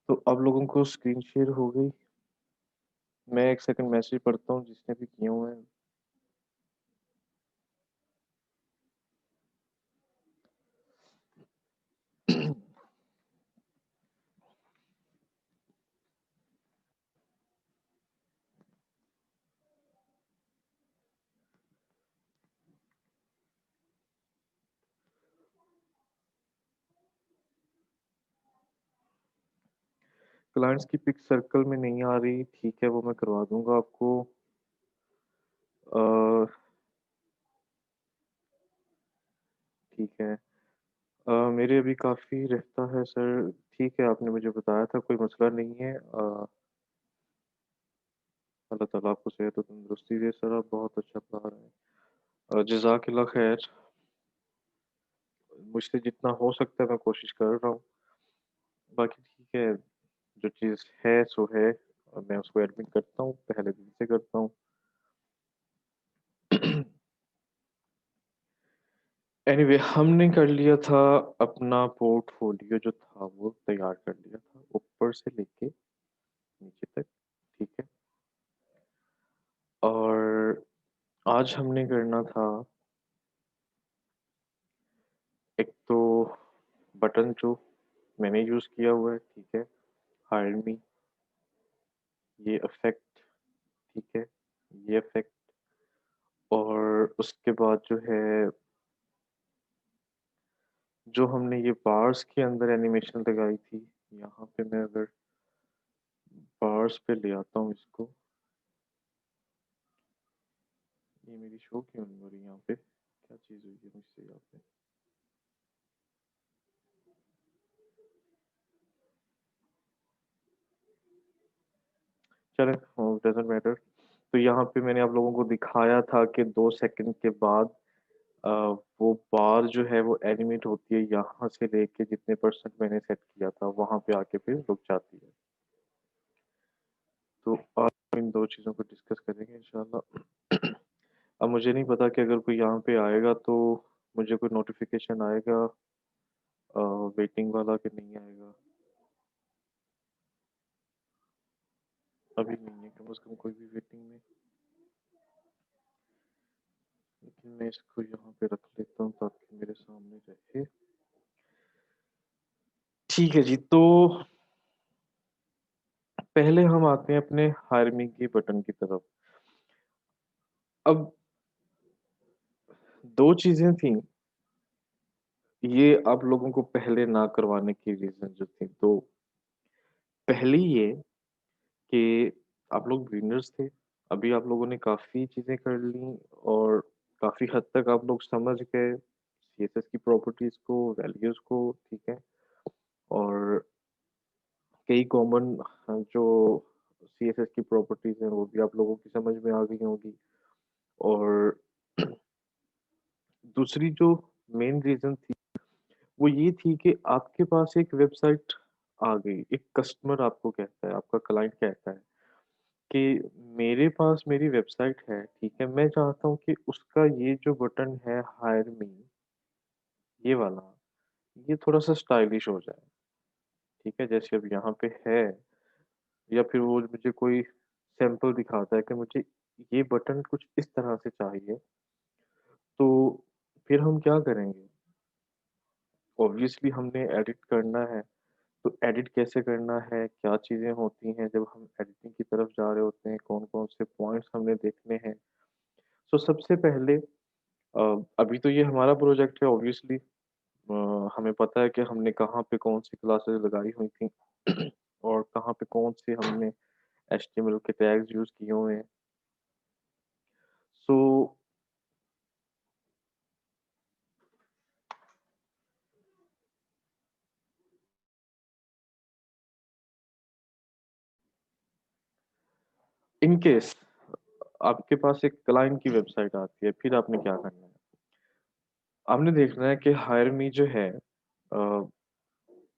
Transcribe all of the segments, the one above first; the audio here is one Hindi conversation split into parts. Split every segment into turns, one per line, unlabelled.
तो आप लोगों को स्क्रीन शेयर हो गई। मैं 1 सेकंड मैसेज पढ़ता हूँ जिसने भी किए हुए हैं। क्लाइंट्स की पिक सर्कल में नहीं आ रही, ठीक है, वो मैं करवा दूँगा आपको। अ, ठीक है। मेरे अभी काफ़ी रहता है सर, ठीक है, आपने मुझे बताया था, कोई मसला नहीं है। अल्लाह ताला आपको सेहत और तंदुरुस्ती दे सर, आप बहुत अच्छा पढ़ा रहे हैं। जज़ाकिल्लाह खैर, मुझसे जितना हो सकता है मैं कोशिश कर रहा हूँ। बाकी ठीक है, जो चीज़ है सो है और मैं उसको एडमिट करता हूँ, पहले दिल से करता हूँ। एनीवे हमने कर लिया था, अपना पोर्टफ़ोलियो जो था वो तैयार कर लिया था, ऊपर से लेके नीचे तक, ठीक है? और आज हमने करना था एक तो बटन जो मैंने यूज़ किया हुआ है, ठीक है? हायर मी, ये इफ़ेक्ट, ठीक है? ये इफ़ेक्ट और उसके बाद जो है, जो हमने ये बार्स के अंदर एनिमेशन लगाई थी, यहाँ पे मैं अगर बार्स पे ले आता हूँ इसको, ये मेरी शो क्यों नहीं हो रही यहाँ पे? क्या चीज़ हुई है मुझसे यहाँ पे? चलें, डज़न्ट मैटर। तो यहाँ पे मैंने आप लोगों को दिखाया था कि 2 सेकंड के बाद अ, वो बार जो है वो एनिमेट होती है, यहाँ से लेके जितने परसेंट मैंने सेट किया था, वहाँ पे आके फिर रुक जाती है। तो आज हम इन 2 चीज़ों को डिस्कस करेंगे इंशाल्लाह। अब मुझे नहीं पता कि अगर कोई यहाँ पे आएगा तो मुझे कोई नोटिफ़िकेशन आएगा वेटिंग वाला कि नहीं आएगा? अभी नहीं है, कम से कम कोई भी वेटिंग में। लेकिन मैं इसको यहाँ पे रख लेता हूँ ताकि मेरे सामने रहे। ठीक है जी, तो पहले हम आते हैं अपने हायर मी के बटन की तरफ। अब 2 चीज़ें थीं, ये आप लोगों को पहले ना करवाने की रीज़न जो थी। तो पहली ये कि आप लोग बिगिनर्स थे, अभी आप लोगों ने काफ़ी चीज़ें कर लीं और काफ़ी हद तक आप लोग समझ गए सीएसएस की प्रॉपर्टीज़ को, वैल्यूज़ को, ठीक है? और कई कॉमन जो सीएसएस की प्रॉपर्टीज़ हैं, वो भी आप लोगों की समझ में आ गई होंगी। और दूसरी जो मेन रीज़न थी, वो ये थी कि आपके पास एक वेबसाइट आ गई, एक कस्टमर आपको कहता है, आपका क्लाइंट कहता है कि मेरे पास मेरी वेबसाइट है, ठीक है? मैं चाहता हूँ कि उसका ये जो बटन है हायर मी, ये वाला, ये थोड़ा-सा स्टाइलिश हो जाए, ठीक है? जैसे अब यहाँ पे है या फिर वो मुझे कोई सैंपल दिखाता है कि मुझे ये बटन कुछ इस तरह से चाहिए, तो फिर हम क्या करेंगे? ऑब्वियसली हमने एडिट करना है, तो एडिट कैसे करना है, क्या चीज़ें होती हैं जब हम एडिटिंग की तरफ जा रहे होते हैं, कौन-कौन से पॉइंट्स हमने देखने हैं। सो सबसे पहले अभी तो ये हमारा प्रोजेक्ट है ऑब्वियसली, हमें पता है कि हमने कहाँ पे कौन-सी क्लासेस लगाई हुई थी और कहाँ पे कौन से हमने एचटीएमएल के टैग्स यूज़ किए हुए हैं। सो इन केस आपके पास एक क्लाइंट की वेबसाइट आती है, फिर आपने क्या करना है? आपने देखना है कि हायर मी जो है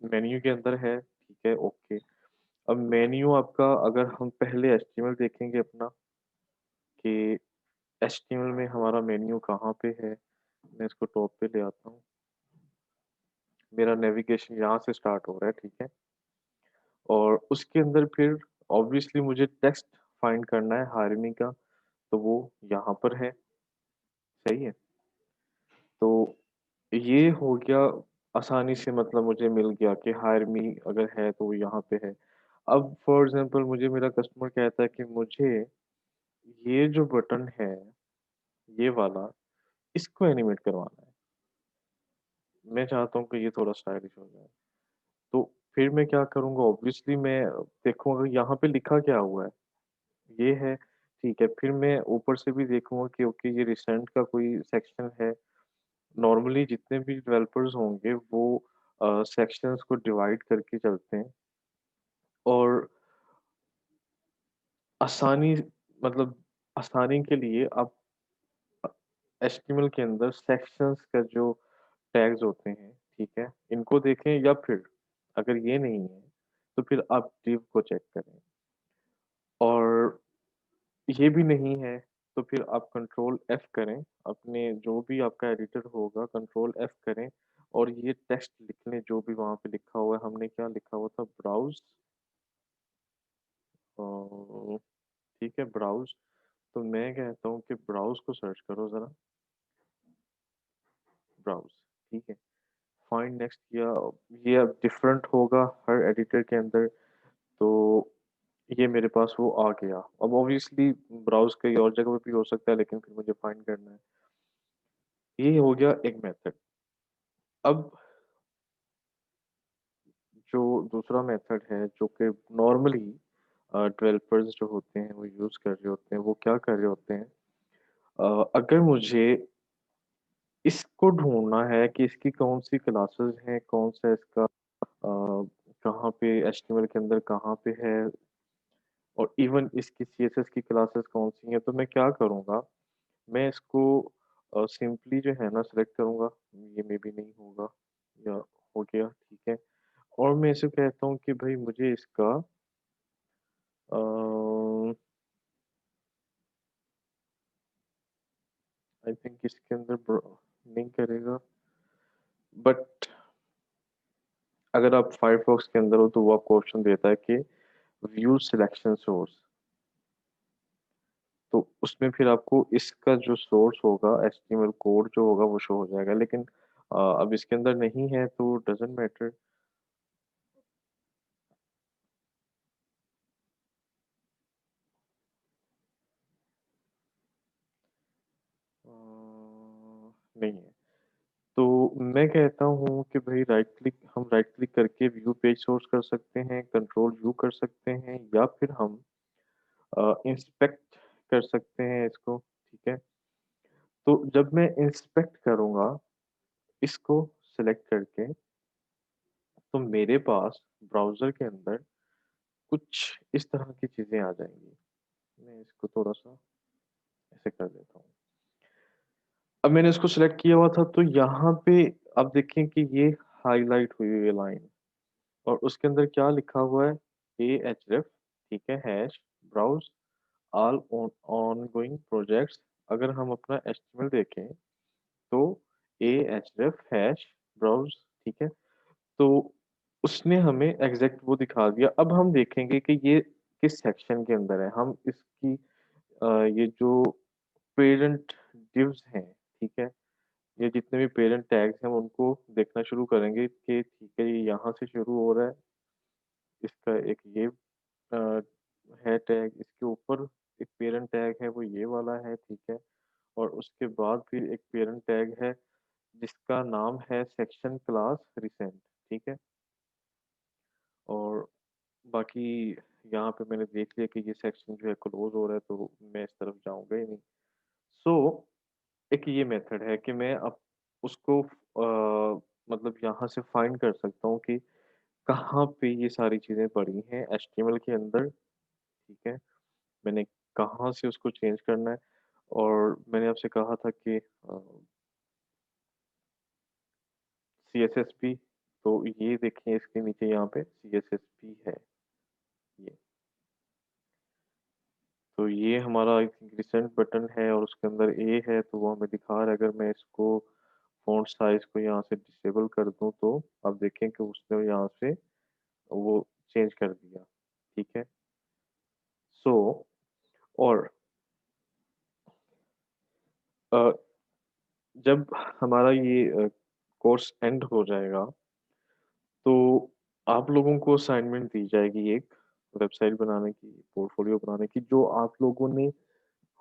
मेन्यू के अंदर है, ठीक है, ओके। अब मेन्यू आपका अगर हम पहले एचटीएमएल देखेंगे अपना कि एचटीएमएल में हमारा मेन्यू कहाँ पे है, मैं इसको टॉप पे ले आता हूँ। मेरा नेविगेशन यहाँ से स्टार्ट हो रहा है, ठीक है? और उसके अंदर फिर ऑब्वियसली मुझे टेक्स्ट फाइंड करना है हायरनी का, तो वो यहाँ पर है, सही है? तो ये हो गया आसानी से, मतलब मुझे मिल गया कि हायर मी अगर है तो वो यहाँ पे है। अब फॉर एग्ज़ाम्पल मुझे मेरा कस्टमर कहता है कि मुझे ये जो बटन है, ये वाला, इसको एनिमेट करवाना है। मैं चाहता हूँ कि ये थोड़ा स्टाइलिश हो जाए। तो फिर मैं क्या करूँगा, ऑब्वियसली मैं देखूँगा यहाँ पे लिखा क्या हुआ है, ये है, ठीक है। फिर मैं ऊपर से भी देखूँगा कि ओके ये रिसेंट का कोई सेक्शन है। नॉर्मली जितने भी डेवलपर्स होंगे वो सेक्शंस को डिवाइड करके चलते हैं और आसानी, मतलब आसानी के लिए आप एचटीएमएल के अंदर सेक्शंस का जो टैग्स होते हैं, ठीक है? इनको देखें या फिर अगर ये नहीं है, तो फिर आप div को चेक करें और ये भी नहीं है, तो फिर आप कंट्रोल F करें, अपने जो भी आपका एडिटर होगा कंट्रोल F करें और ये टेक्स्ट लिख लें जो भी वहाँ पे लिखा हुआ है। हमने क्या लिखा हुआ था, ब्राउज़, अ, ठीक है ब्राउज़। तो मैं कहता हूँ कि ब्राउज़ को सर्च करो ज़रा, ब्राउज़, ठीक है? फाइंड नेक्स्ट किया, ये अब डिफरेंट होगा हर एडिटर के अंदर, तो ये मेरे पास वो आ गया। अब ऑब्वियसली ब्राउज़ कहीं और जगह पे भी हो सकता है, लेकिन फिर मुझे फाइंड करना है। ये हो गया एक मेथड। अब जो दूसरा मेथड है जो कि नॉर्मली डेवलपर्स जो होते हैं वो यूज़ कर रहे होते हैं, वो क्या कर रहे होते हैं, अगर मुझे इसको ढूँढना है कि इसकी कौन-सी क्लासेस हैं, कौन-सा इसका कहाँ पे एचटीएमएल के अंदर कहाँ पे है और इवन इसकी सीएसएस की क्लासेस कौन-सी हैं, तो मैं क्या करूँगा, मैं इसको सिंपली जो है ना सेलेक्ट करूँगा, ये मेबी नहीं होगा या हो गया, ठीक है। और मैं इसे कहता हूँ कि भई मुझे इसका अ, आई थिंक इसके अंदर नहीं करेगा, बट अगर आप फायरफॉक्स के अंदर हो तो वो आपको ऑप्शन देता है कि व्यू सिलेक्शन सोर्स, तो उसमें फिर आपको इसका जो सोर्स होगा एचटीएमएल कोड जो होगा वो शो हो जाएगा, लेकिन अब इसके अंदर नहीं है तो डज़न्ट मैटर। नहीं है। तो मैं कहता हूँ कि भई राइट क्लिक करके व्यू पेज सोर्स कर सकते हैं, कंट्रोल व्यू कर सकते हैं या फिर हम इंस्पेक्ट कर सकते हैं इसको, ठीक है? तो जब मैं इंस्पेक्ट करूँगा इसको सेलेक्ट करके, तो मेरे पास ब्राउज़र के अंदर कुछ इस तरह की चीज़ें आ जाएँगी। मैं इसको थोड़ा-सा ऐसे कर देता हूँ। अब मैंने इसको सेलेक्ट किया हुआ था तो यहाँ पे आप देखें कि ये हाइलाइट हुई हुई है लाइन और उसके अंदर क्या लिखा हुआ है, ahref, ठीक है, hash browse all ongoing projects. अगर हम अपना एचटीएमएल देखें तो ahref हैश ब्राउज़, ठीक है? तो उसने हमें एग्ज़ैक्ट वो दिखा दिया। अब हम देखेंगे कि ये किस सेक्शन के अंदर है। हम इसकी ये जो पेरेंट डिव्स हैं, ठीक है? ये जितने भी पेरेंट टैग्स हैं, हम उनको देखना शुरू करेंगे कि ठीक है, ये यहाँ से शुरू हो रहा है। इसका एक ये है टैग, इसके ऊपर एक पेरेंट टैग है, वो ये वाला है, ठीक है? और उसके बाद फिर एक पेरेंट टैग है, जिसका नाम है सेक्शन क्लास रिसेंट, ठीक है? और बाकी यहाँ पे मैंने देख लिया कि ये सेक्शन जो है क्लोज़ हो रहा है, तो मैं इस तरफ जाऊँगा ही नहीं। सो एक ये मेथड है कि मैं अब उसको मतलब यहाँ से फाइंड कर सकता हूँ कि कहाँ पे ये सारी चीज़ें पड़ी हैं एचटीएमएल के अंदर, ठीक है? मैंने कहाँ से उसको चेंज करना है और मैंने आपसे कहा था कि सीएसएस भी, तो ये देखिए इसके नीचे यहाँ पे सीएसएस भी है ये। तो ये हमारा आई थिंक रिसेंट बटन है और उसके अंदर ए है, तो वो हमें दिखा रहा है। अगर मैं इसको फ़ॉन्ट साइज़ को यहाँ से डिसेबल कर दूँ तो आप देखें कि उसने यहाँ से वो चेंज कर दिया, ठीक है? सो और अ, जब हमारा ये कोर्स एंड हो जाएगा, तो आप लोगों को असाइनमेंट दी जाएगी एक वेबसाइट बनाने की, पोर्टफोलियो बनाने की, जो आप लोगों ने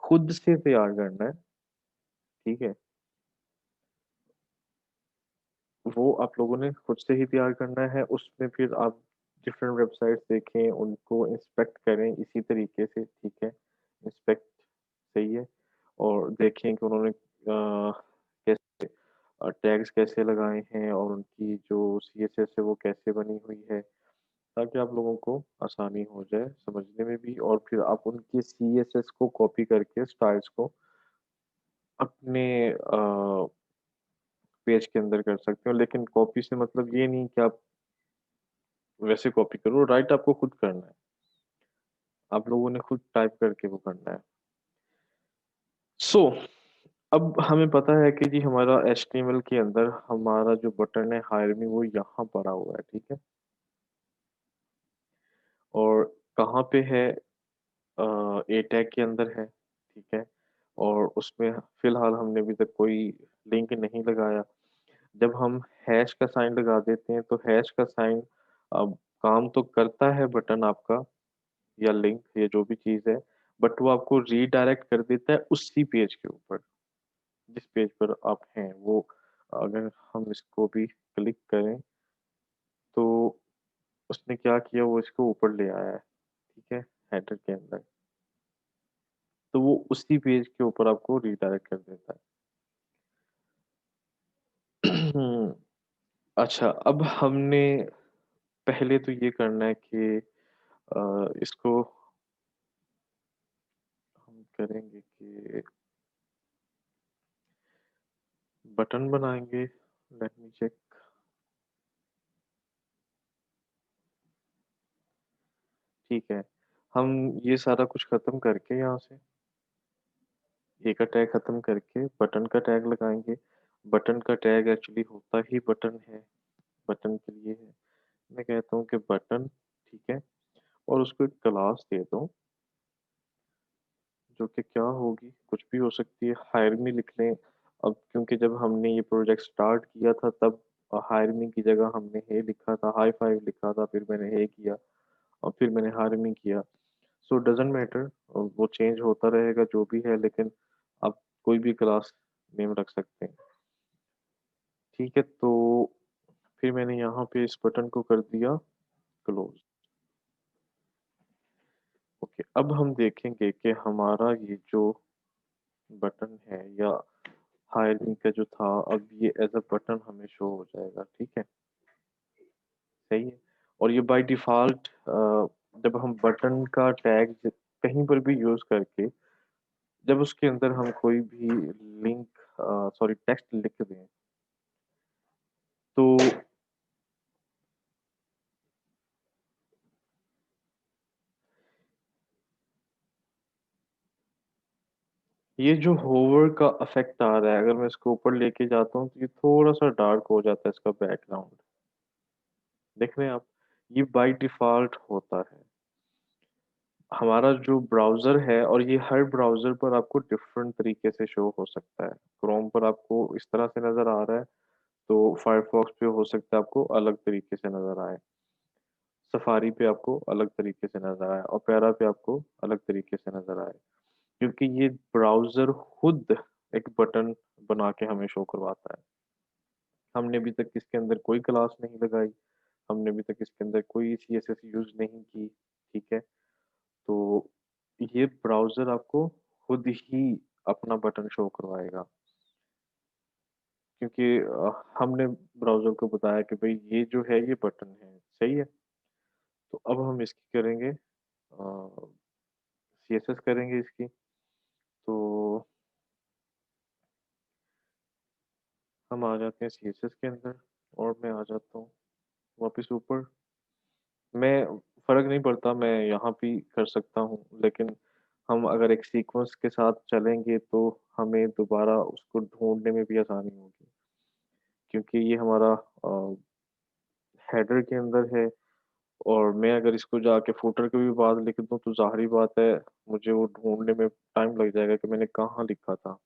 खुद से तैयार करना है, ठीक है? वो आप लोगों ने खुद से ही तैयार करना है, उसमें फिर आप डिफरेंट वेबसाइट्स देखें, उनको इंस्पेक्ट करें इसी तरीके से, ठीक है? इंस्पेक्ट सही है और देखें कि उन्होंने कैसे टैग्स कैसे लगाए हैं और उनकी जो सीएसएस है वो कैसे बनी हुई है, ताकि आप लोगों को आसानी हो जाए समझने में भी और फिर आप उनकी सीएसएस को कॉपी करके स्टाइल्स को अपने पेज के अंदर कर सकते हो। लेकिन कॉपी से मतलब ये नहीं कि आप वैसे कॉपी करो, राइट आपको खुद करना है। आप लोगों ने खुद टाइप करके वो करना है। सो अब हमें पता है कि जी हमारा एचटीएमएल के अंदर हमारा जो बटन है हायर मी वो यहाँ पड़ा हुआ है, ठीक है? और कहाँ पे है ए टैग के अंदर है, ठीक है? और उसमें फ़िलहाल हमने अभी तक कोई लिंक नहीं लगाया। जब हम हैश का साइन लगा देते हैं, तो हैश का साइन अब काम तो करता है बटन आपका या लिंक या जो भी चीज़ है, बट वो आपको रीडायरेक्ट कर देता है उसी पेज के ऊपर, जिस पेज पर आप हैं। वो अगर हम इसको भी क्लिक करें, तो उसने क्या किया, वो इसको ऊपर ले आया है, ठीक है? हेडर के अंदर। तो वो उसी पेज के ऊपर आपको रीडायरेक्ट कर देता है। अच्छा, अब हमने पहले तो ये करना है कि इसको हम करेंगे कि बटन बनाएँगे। Let me check. ठीक है। हम ये सारा कुछ ख़त्म करके यहाँ से ए का टैग ख़त्म करके बटन का टैग लगाएँगे। बटन का टैग एक्चुअली होता ही बटन है, बटन के लिए है। मैं कहता हूँ कि बटन, ठीक है? और उसको एक क्लास दे दो, जो कि क्या होगी, कुछ भी हो सकती है, हायर मी लिख लें। अब क्योंकि जब हमने ये प्रोजेक्ट स्टार्ट किया था तब हायर मी की जगह हमने हे लिखा था, हाई फाइव लिखा था, फिर मैंने हे किया और फिर मैंने हायर मी किया। सो डज़न्ट मैटर, वो चेंज होता रहेगा जो भी है, लेकिन आप कोई भी क्लास नेम रख सकते हैं। ठीक है, तो फिर मैंने यहाँ पे इस बटन को कर दिया क्लोज़। ओके, अब हम देखेंगे कि हमारा ये जो बटन है या हायरिंग का जो था, अब ये एज़ अ बटन हमें शो हो जाएगा, ठीक है? सही है? और ये बाय डिफ़ॉल्ट जब हम बटन का टैग कहीं पर भी यूज़ करके जब उसके अंदर हम कोई भी लिंक सॉरी टेक्स्ट लिख दें, तो ये जो होवर का इफ़ेक्ट आ रहा है, अगर मैं इसको ऊपर लेके जाता हूँ, तो ये थोड़ा-सा डार्क हो जाता है इसका बैकग्राउंड। देख रहे हैं आप? ये बाय डिफ़ॉल्ट होता है। हमारा जो ब्राउज़र है और ये हर ब्राउज़र पर आपको डिफ़रेंट तरीके से शो हो सकता है। क्रोम पर आपको इस तरह से नज़र आ रहा है, तो फायरफ़ॉक्स पे हो सकता है आपको अलग तरीके से नज़र आए। सफारी पे आपको अलग तरीके से नज़र आए, ओपेरा पे आपको अलग तरीके से नज़र आए। क्योंकि ये ब्राउज़र खुद एक बटन बना के हमें शो करवाता है। हमने अभी तक इसके अंदर कोई क्लास नहीं लगाई, हमने अभी तक इसके अंदर कोई सीएसएस यूज़ नहीं की, ठीक है? तो ये ब्राउज़र आपको खुद ही अपना बटन शो करवाएगा। क्योंकि हमने ब्राउज़र को बताया कि भई ये जो है ये बटन है, सही है? तो अब हम इसकी करेंगे सीएसएस करेंगे इसकी। तो हम आ जाते हैं सीएसएस के अंदर और मैं आ जाता हूँ वापस ऊपर। मैं फ़र्क नहीं पड़ता, मैं यहाँ भी कर सकता हूँ, लेकिन हम अगर एक सीक्वेंस के साथ चलेंगे तो हमें दोबारा उसको ढूँढने में भी आसानी होगी। क्योंकि ये हमारा हेडर के अंदर है, और मैं अगर इसको जाके फुटर के भी बाद लिख दूँ तो ज़ाहिर-सी बात है मुझे वो ढूँढने में टाइम लग जाएगा कि मैंने कहाँ लिखा था।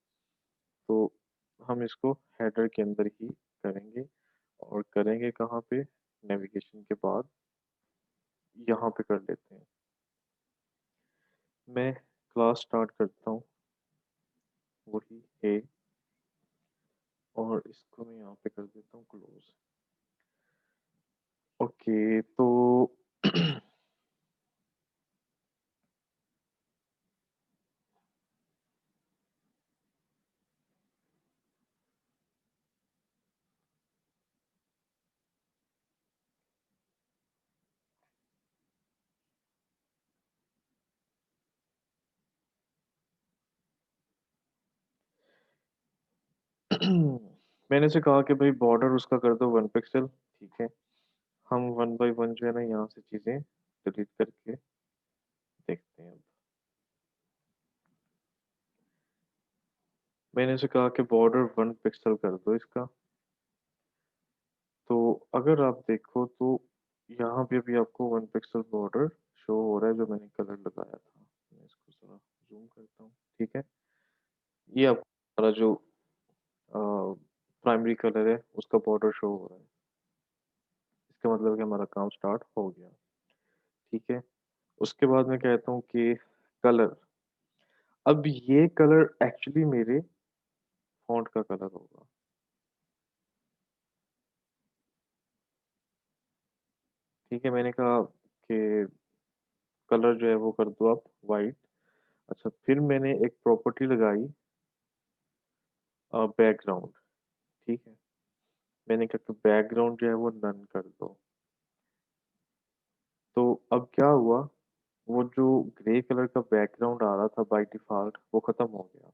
तो हम इसको हेडर के अंदर ही करेंगे और करेंगे कहाँ पे? नेविगेशन के बाद यहाँ पे कर लेते हैं। मैं क्लास स्टार्ट करता हूँ, वही है और इसको मैं यहाँ पे कर देता हूँ क्लोज़। ओके, तो मैंने इसे कहा कि भाई बॉर्डर उसका कर दो 1 पिक्सेल, ठीक है। हम 1 बाय 1 जो है ना यहाँ से चीज़ें डिलीट करके देखते हैं अब। मैंने इसे कहा कि बॉर्डर 1 पिक्सेल कर दो इसका। तो अगर आप देखो तो यहाँ पे भी आपको 1 पिक्सेल बॉर्डर शो हो रहा है जो मैंने कलर लगाया था। मैं इसको ज़रा ज़ूम करता हूँ, ठीक है। ये आपको हमारा जो अ, प्राइमरी कलर है उसका बॉर्डर शो हो रहा है। इसका मतलब कि हमारा काम स्टार्ट हो गया, ठीक है। उसके बाद मैं कहता हूँ कि कलर, अब ये कलर एक्चुअली मेरे फ़ॉन्ट का कलर होगा, ठीक है। मैंने कहा कि कलर जो है वो कर दो आप व्हाइट। अच्छा, फिर मैंने एक प्रॉपर्टी लगाई बैकग्राउंड, ठीक है। मैंने कहा कि बैकग्राउंड जो है वो नन कर दो। तो अब क्या हुआ, वो जो ग्रे कलर का बैकग्राउंड आ रहा था बाय डिफ़ॉल्ट वो ख़त्म हो गया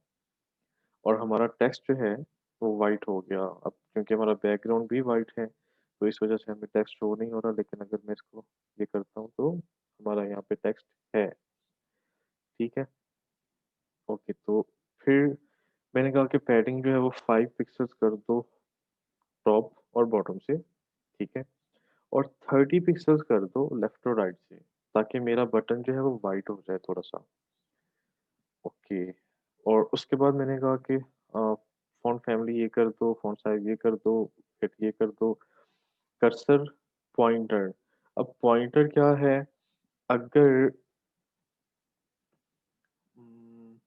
और हमारा टेक्स्ट जो है वो व्हाइट हो गया। अब क्योंकि हमारा बैकग्राउंड भी व्हाइट है, तो इस वज़ह से हमें टेक्स्ट शो नहीं हो रहा, लेकिन अगर मैं इसको ये करता हूँ तो हमारा यहाँ पे टेक्स्ट है, ठीक है। ओके, तो फिर मैंने कहा कि पैडिंग जो है वो 5 पिक्सेल्स कर दो टॉप और बॉटम से, ठीक है। और 30 पिक्सेल्स कर दो लेफ्ट और राइट से, ताकि मेरा बटन जो है वो व्हाइट हो जाए थोड़ा-सा। ओके, और उसके बाद मैंने कहा कि फ़ॉन्ट फैमिली ये कर दो, फ़ॉन्ट साइज़ ये कर दो, फिर ये कर दो, कर्सर पॉइंटर। अब पॉइंटर क्या है? अगर उम,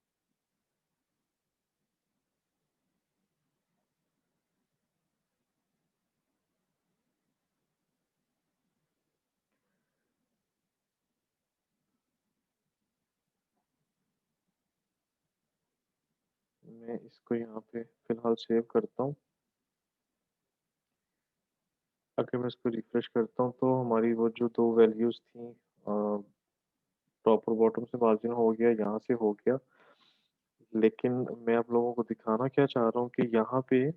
मैं इसको यहाँ पे फ़िलहाल सेव करता हूँ। अगर मैं इसको रिफ्रेश करता हूँ तो हमारी वो जो 2 वैल्यूज़ थी टॉप और बॉटम से मार्जिन हो गया, यहाँ से हो गया। लेकिन मैं आप लोगों को दिखाना क्या चाह रहा हूँ कि यहाँ पे 1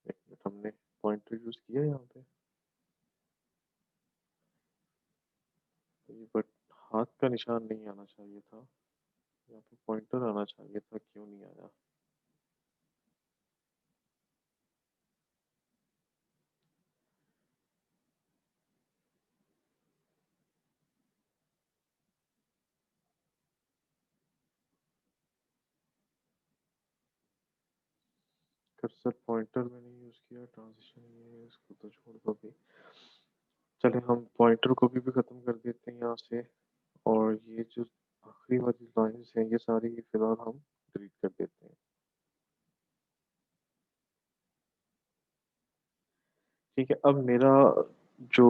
मिनट, हमने पॉइंटर यूज़ किया यहाँ पे? ये बट हाथ का निशान नहीं आना चाहिए था। यहाँ पे पॉइंटर आना चाहिए था, क्यों नहीं आया? कर्सर पॉइंटर मैंने यूज़ किया, ट्रांज़िशन ये है, इसको तो छोड़ दो अभी। चलिए हम पॉइंटर को भी ख़त्म कर देते हैं यहाँ से, और ये जो आखिरी वाली लाइन्स हैं, ये सारी फ़िलहाल हम डिलीट कर देते हैं। ठीक है, अब मेरा जो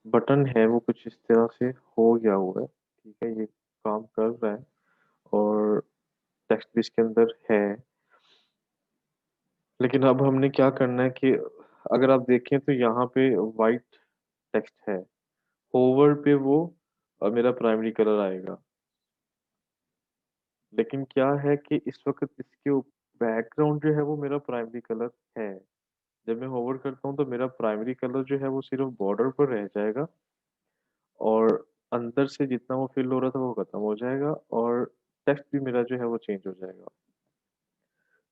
बटन है वो कुछ इस तरह से हो गया हुआ है, ठीक है? ये काम कर रहा है और टेक्स्ट भी इसके अंदर है। लेकिन अब हमने क्या करना है कि अगर आप देखें तो यहाँ पे व्हाइट टेक्स्ट है, होवर पे वो मेरा प्राइमरी कलर आएगा। लेकिन क्या है कि इस वक़्त इसके ऊप बैकग्राउंड जो है वो मेरा प्राइमरी कलर है। जब मैं होवर करता हूँ तो मेरा प्राइमरी कलर जो है वो सिर्फ़ बॉर्डर पर रह जाएगा और अंदर से जितना वो फ़िल हो रहा था वो ख़त्म हो जाएगा और टेक्स्ट भी मेरा जो है वो चेंज हो जाएगा।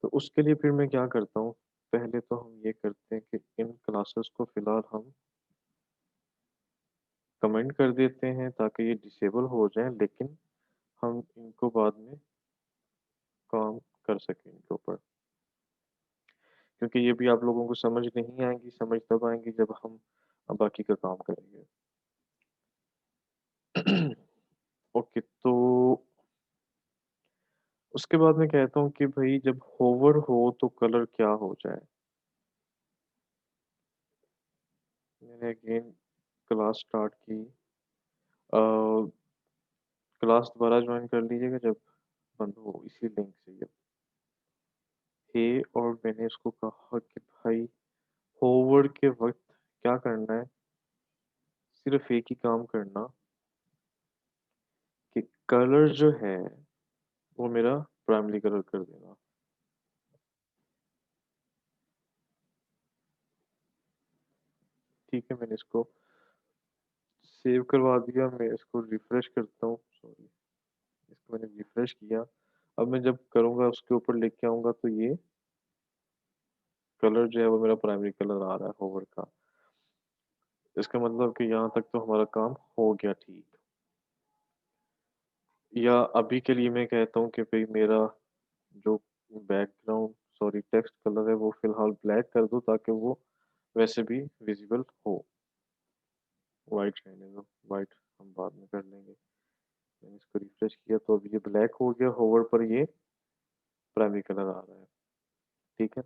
तो उसके लिए फिर मैं क्या करता हूँ, पहले तो हम ये करते हैं कि इन क्लासेस को फिलहाल हम कमेंट कर देते हैं ताकि ये डिसेबल हो जाएं, लेकिन हम इनको बाद में काम कर सकें इनके ऊपर, क्योंकि ये भी आप लोगों को समझ नहीं आएंगी। समझ तब आएंगी जब हम बाकी का काम करेंगे। ओके, तो उसके बाद मैं कहता हूँ कि भाई जब होवर हो तो कलर क्या हो जाए। मैंने अगेन क्लास स्टार्ट की। क्लास दोबारा ज्वाइन कर लीजिएगा जब बंद हो, इसी लिंक से ये है। और मैंने इसको कहा कि भाई होवर के वक्त क्या करना है, सिर्फ एक ही काम करना कि कलर जो है वो मेरा प्राइमरी कलर कर देना। ठीक है, मैंने इसको सेव करवा दिया। मैं इसको रिफ्रेश करता हूँ, सॉरी, इसको मैंने रिफ्रेश किया। अब मैं जब करूँगा उसके ऊपर लेके आऊँगा तो ये कलर जो है वो मेरा प्राइमरी कलर आ रहा है होवर का। इसका मतलब कि यहाँ तक तो हमारा काम हो गया ठीक। या अभी के लिए मैं कहता हूँ कि भाई मेरा जो बैकग्राउंड, सॉरी, टेक्स्ट कलर है वो फिलहाल ब्लैक कर दो ताकि वो वैसे भी विजिबल हो। वाइट रहने दो, वाइट हम बाद में कर लेंगे। मैंने इसको रिफ्रेश किया तो अब ये ब्लैक हो गया, होवर पर ये प्राइमरी कलर आ रहा है। ठीक है।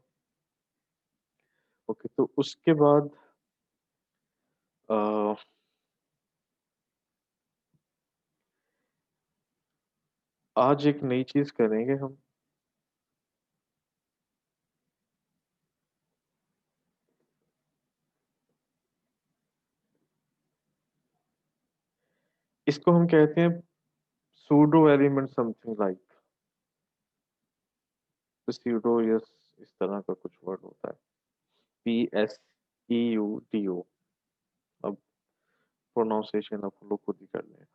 ओके, तो उसके बाद अ, आज एक नई चीज करेंगे हम। इसको हम कहते हैं pseudo element something like pseudo, yes, इस तरह का कुछ वर्ड होता है। PSEUDO। अब प्रोनाउंसिएशन आप लोग खुद ही कर लें।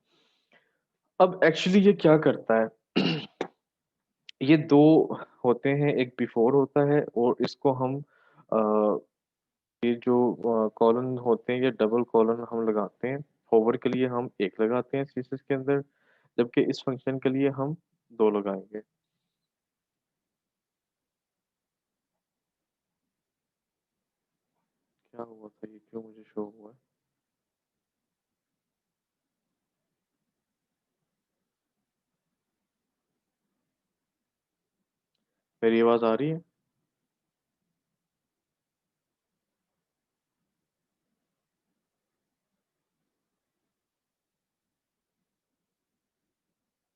अब एक्चुअली ये क्या करता है, ये दो होते हैं, एक बिफोर होता है और इसको हम ये जो कॉलन होते हैं ये डबल कॉलन हम लगाते हैं। होवर के लिए हम एक लगाते हैं सीएसएस के अंदर, जबकि इस फंक्शन के लिए हम दो लगाएंगे। क्या हुआ था, ये क्यों मुझे शो हुआ है? मेरी आवाज आ रही है?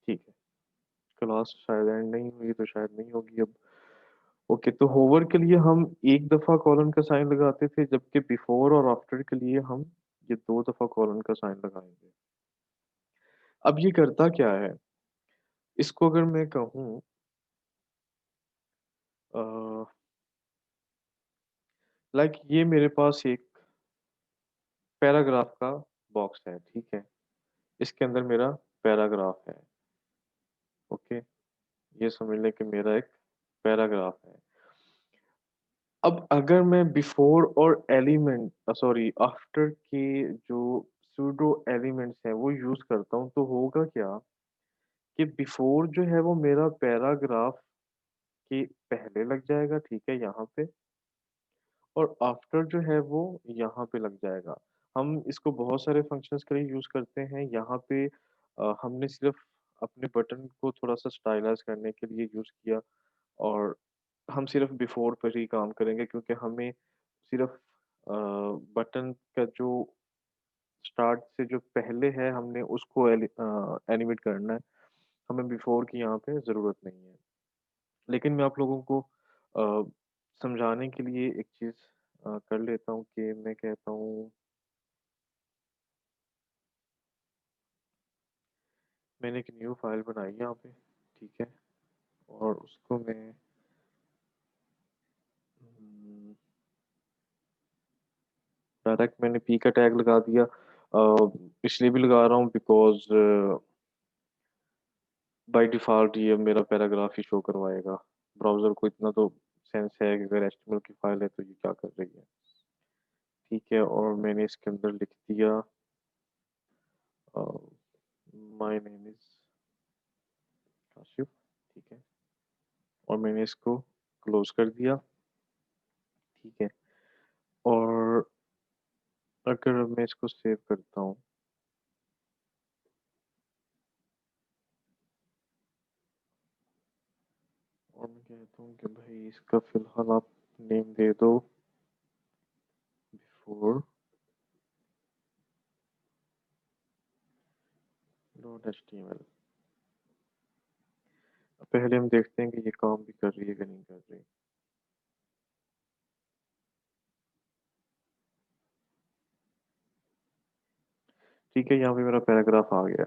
ठीक है, क्लास शायद एंड नहीं हुई तो शायद नहीं होगी अब। ओके, तो होवर के लिए हम एक दफा कॉलन का साइन लगाते थे, जबकि बिफोर और आफ्टर के लिए हम ये दो दफा कॉलन का साइन लगाएंगे। अब ये करता क्या है, इसको अगर मैं कहूँ लाइक ये मेरे पास एक पैराग्राफ का बॉक्स है, ठीक है, इसके अंदर मेरा पैराग्राफ है। ओके, ये समझ लें कि मेरा एक पैराग्राफ है। अब अगर मैं बिफोर और एलिमेंट, सॉरी, आफ्टर के जो सूडो एलिमेंट्स हैं वो यूज करता हूँ, तो होगा क्या कि बिफोर जो है वो मेरा पैराग्राफ के पहले लग जाएगा, ठीक है, यहाँ पे, और आफ्टर जो है वो यहाँ पे लग जाएगा। हम इसको बहुत सारे फंक्शंस के लिए यूज करते हैं। यहाँ पे हमने सिर्फ अपने बटन को थोड़ा सा स्टाइलाइज करने के लिए यूज किया, और हम सिर्फ बिफोर पर ही काम करेंगे क्योंकि हमें सिर्फ बटन का जो स्टार्ट से जो पहले है हमने उसको एनिमेट करना है। हमें बिफोर की यहाँ पे ज़रूरत नहीं है। लेकिन मैं आप लोगों को समझाने के लिए एक चीज़ कर लेता हूँ कि मैं कहता हूँ, मैंने एक न्यू फाइल बनाई यहाँ पे, ठीक है, और उसको मैं डायरेक्ट मैंने पी का टैग लगा दिया। इसलिए भी लगा रहा हूँ बिकॉज बाय डिफ़ॉल्ट ये मेरा पैराग्राफ ही शो करवाएगा। ब्राउज़र को इतना तो सेंस है कि अगर एचटीएमएल की फाइल है तो ये क्या कर रही है। ठीक है, और मैंने इसके अंदर लिख दिया माय नेम इज काशिफ। ठीक है, और मैंने इसको क्लोज कर दिया। ठीक है, और अगर मैं इसको सेव करता हूँ और मैं कहता हूँ कि भाई इसका फिलहाल आप नेम दे दो बिफोर डॉट एचटीएमएल। पहले हम देखते हैं कि ये काम भी कर रही है कि नहीं कर रही। ठीक है, यहाँ पे मेरा पैराग्राफ आ गया।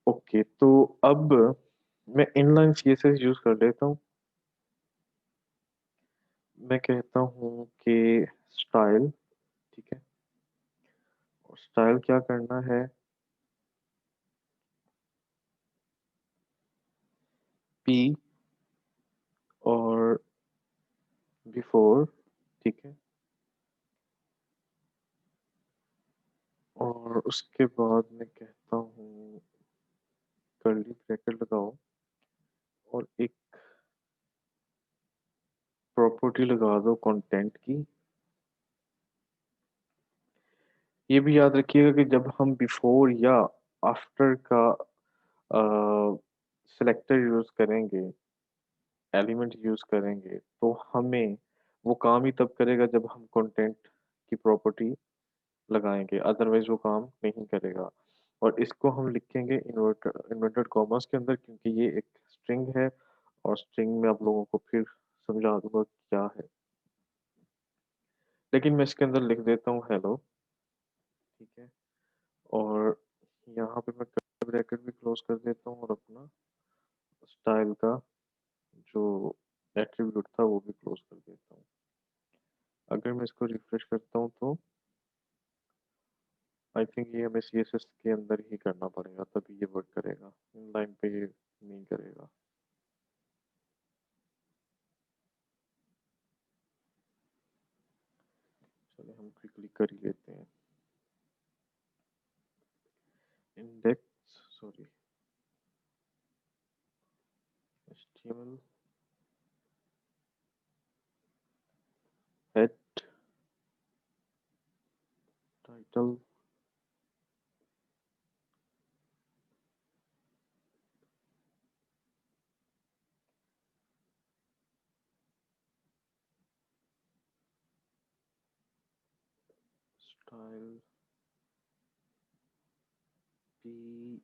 ओके, तो अब मैं इनलाइन सीएसएस यूज कर लेता हूँ। मैं कहता हूँ कि स्टाइल। ठीक है, और स्टाइल क्या करना है, पी और बिफोर। ठीक है, और उसके बाद मैं कहता हूँ कर्ली ब्रैकेट लगाओ और एक प्रॉपर्टी लगा दो कंटेंट की। ये भी याद रखिएगा कि जब हम बिफोर या आफ्टर का सिलेक्टर यूज करेंगे, एलिमेंट यूज करेंगे, तो हमें वो काम ही तब करेगा जब हम कंटेंट की प्रॉपर्टी लगाएंगे, अदरवाइज वो काम नहीं करेगा। और इसको हम लिखेंगे इन्वर्टेड कॉमर्स के अंदर, क्योंकि ये एक स्ट्रिंग है, और स्ट्रिंग में आप लोगों को फिर समझा दूंगा क्या है। लेकिन मैं इसके अंदर लिख देता हूँ हेलो। ठीक है, और यहाँ पे मैं ब्रैकेट भी क्लोज कर देता हूँ, और अपना स्टाइल का जो एट्रीब्यूट था वो भी क्लोज कर देता हूँ। अगर मैं इसको रिफ्रेश करता हूँ तो आई थिंक ये हमें सीएसएस के अंदर ही करना पड़ेगा, तभी ये वर्क करेगा, इनलाइन पे ये नहीं करेगा। चलिए हम क्विकली कर ही लेते हैं। Index, sorry, HTML head title style P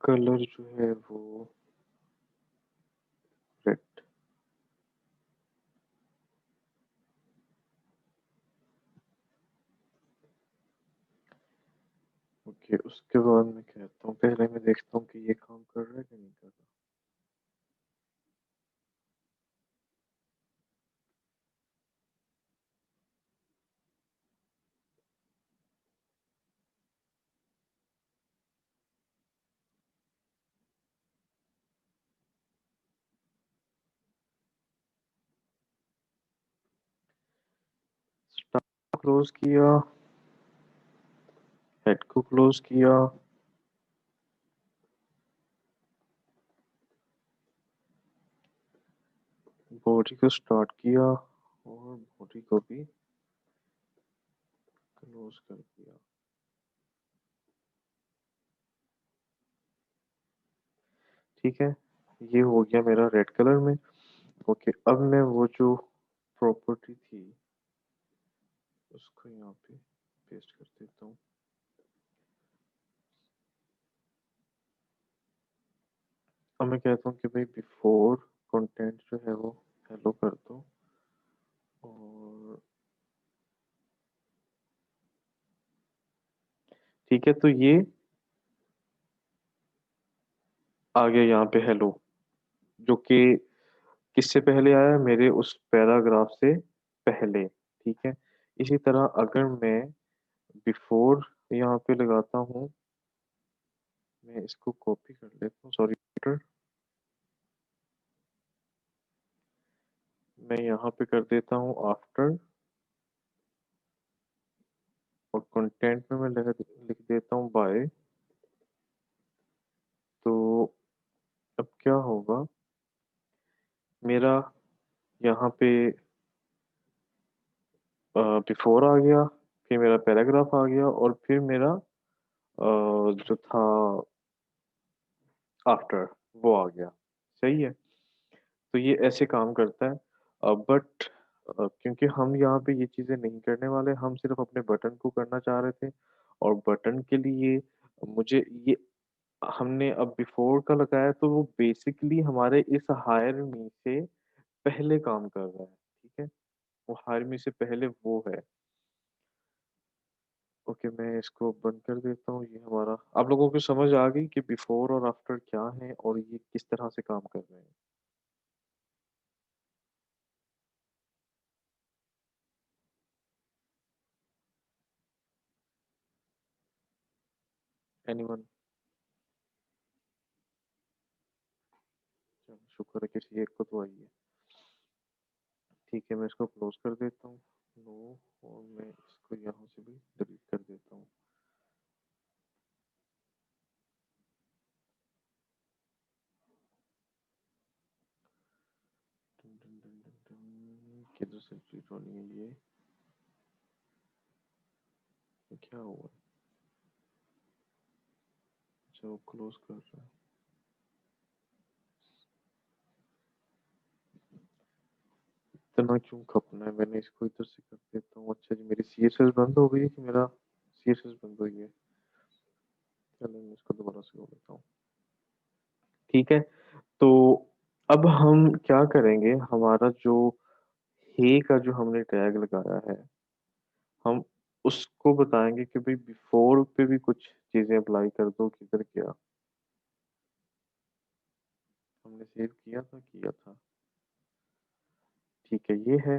colour जो है वो रेड। ओके, उसके बाद मैं कहता हूँ, पहले मैं देखता हूँ कि ये काम कर रहा है कि नहीं कर रहा। स्टाइल क्लोज किया, हेड को क्लोज किया, बॉडी को स्टार्ट किया, और बॉडी को भी क्लोज कर दिया। ठीक है, ये हो गया मेरा रेड कलर में। ओके, अब मैं वो जो प्रॉपर्टी थी उसको यहाँ पे पेस्ट कर देता हूँ। अब मैं कहता हूँ कि भाई बिफोर कंटेंट जो है वो हेलो कर दो, और ठीक है, तो ये आ गया यहाँ पे हेलो, जो कि किससे पहले आया, मेरे उस पैराग्राफ से पहले। ठीक है, इसी तरह अगर मैं बिफोर यहाँ पे लगाता हूँ मैं इसको कॉपी कर लेता हूँ, सॉरी। मैं यहाँ पे कर देता हूँ आफ्टर, और कंटेंट में मैं लिख देता हूँ बाय। तो अब क्या होगा, मेरा यहाँ पे बिफोर आ गया, फिर मेरा पैराग्राफ आ गया, और फिर मेरा जो था आफ्टर, वो आ गया। सही है। तो ये ऐसे काम करता है, बट क्योंकि हम यहाँ पे ये चीज़ें नहीं करने वाले, हम सिर्फ अपने बटन को करना चाह रहे थे। और बटन के लिए मुझे ये, हमने अब बिफोर का लगाया, तो वो बेसिकली हमारे इस हायर मी से पहले काम कर रहा है। ठीक है, वो हायर मी से पहले वो है। ओके, मैं इसको बंद कर देता हूँ। ये हमारा, आप लोगों को समझ आ गई कि बिफोर और आफ्टर क्या है और ये किस तरह से काम कर रहे हैं। एनीवन? चलो शुक्र है किसी एक को तो आई है। ठीक है, मैं इसको क्लोज कर देता हूँ। नो, और मैं इसको यहाँ से भी डिलीट कर देता हूँ। Done done done done done. किधर से चीज होनी है ये क्या हुआ? अच्छा, वो क्लोज कर रहा है। इतना क्यों खपना है, मैंने इसको इधर से कर देता हूँ। अच्छा जी, मेरी सीएसएस बंद हो गई है कि मेरा सीएसएस बंद हो गई है? चलो मैं इसको दोबारा से हो लेता हूँ। ठीक है, तो अब हम क्या करेंगे, हमारा जो हे का जो हमने टैग लगाया है, हम उसको बताएंगे कि भाई बिफोर पे भी कुछ चीजें अप्लाई कर दो। किधर गया? हमने सेव किया था। ठीक है, ये है।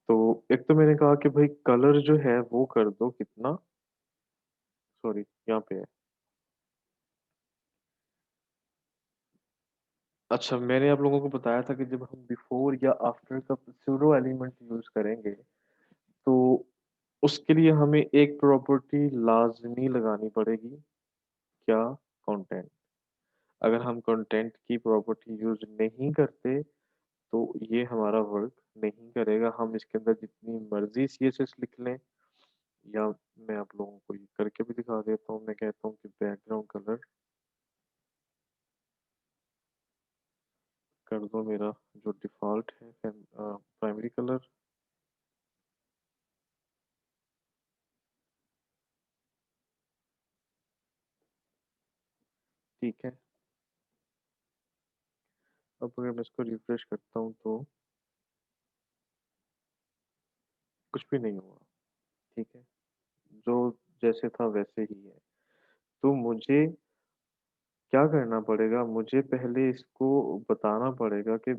तो एक तो मैंने कहा कि भाई कलर जो है वो कर दो कितना, सॉरी यहाँ पे है। अच्छा, मैंने आप लोगों को बताया था कि जब हम बिफोर या आफ्टर का सूडो एलिमेंट यूज करेंगे, तो उसके लिए हमें एक प्रॉपर्टी लाजमी लगानी पड़ेगी। क्या? कंटेंट। अगर हम कंटेंट की प्रॉपर्टी यूज नहीं करते, तो ये हमारा वर्क नहीं करेगा। हम इसके अंदर जितनी मर्जी सीएसएस लिख लें, या मैं आप लोगों को ये करके भी दिखा देता हूँ। मैं कहता हूँ कि बैकग्राउंड कलर कर दो मेरा जो डिफॉल्ट है, प्राइमरी कलर। ठीक है, अब अगर मैं इसको रिफ्रेश करता हूँ तो कुछ भी नहीं हुआ। ठीक है, जो जैसे था वैसे ही है। तो मुझे क्या करना पड़ेगा, मुझे पहले इसको बताना पड़ेगा कि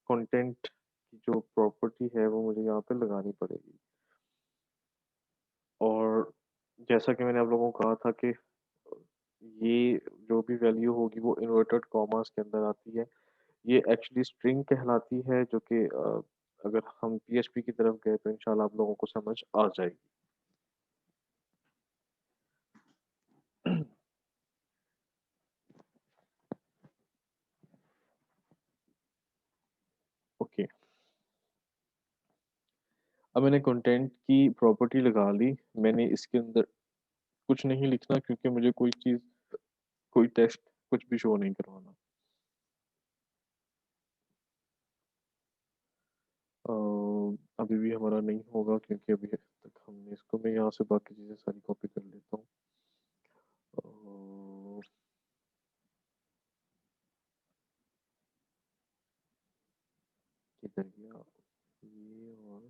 कंटेंट की जो प्रॉपर्टी है वो मुझे यहाँ पे लगानी पड़ेगी। और जैसा कि मैंने आप लोगों को कहा था कि ये जो भी वैल्यू होगी वो इन्वर्टेड कॉमास के अंदर आती है। ये एक्चुअली स्ट्रिंग कहलाती है, जो कि अगर हम पीएचपी की तरफ गए तो इंशाल्लाह आप लोगों को समझ आ जाएगी। ओके, अब मैंने कंटेंट की प्रॉपर्टी लगा ली। मैंने इसके अंदर कुछ नहीं लिखना, क्योंकि मुझे कोई चीज़, कोई टेक्स्ट कुछ भी शो नहीं करवाना। अभी भी हमारा नहीं होगा, क्योंकि अभी तक हमने इसको, मैं यहाँ से बाकी चीज़ें सारी कॉपी कर लेता हूँ। अ, किधर गया ये? और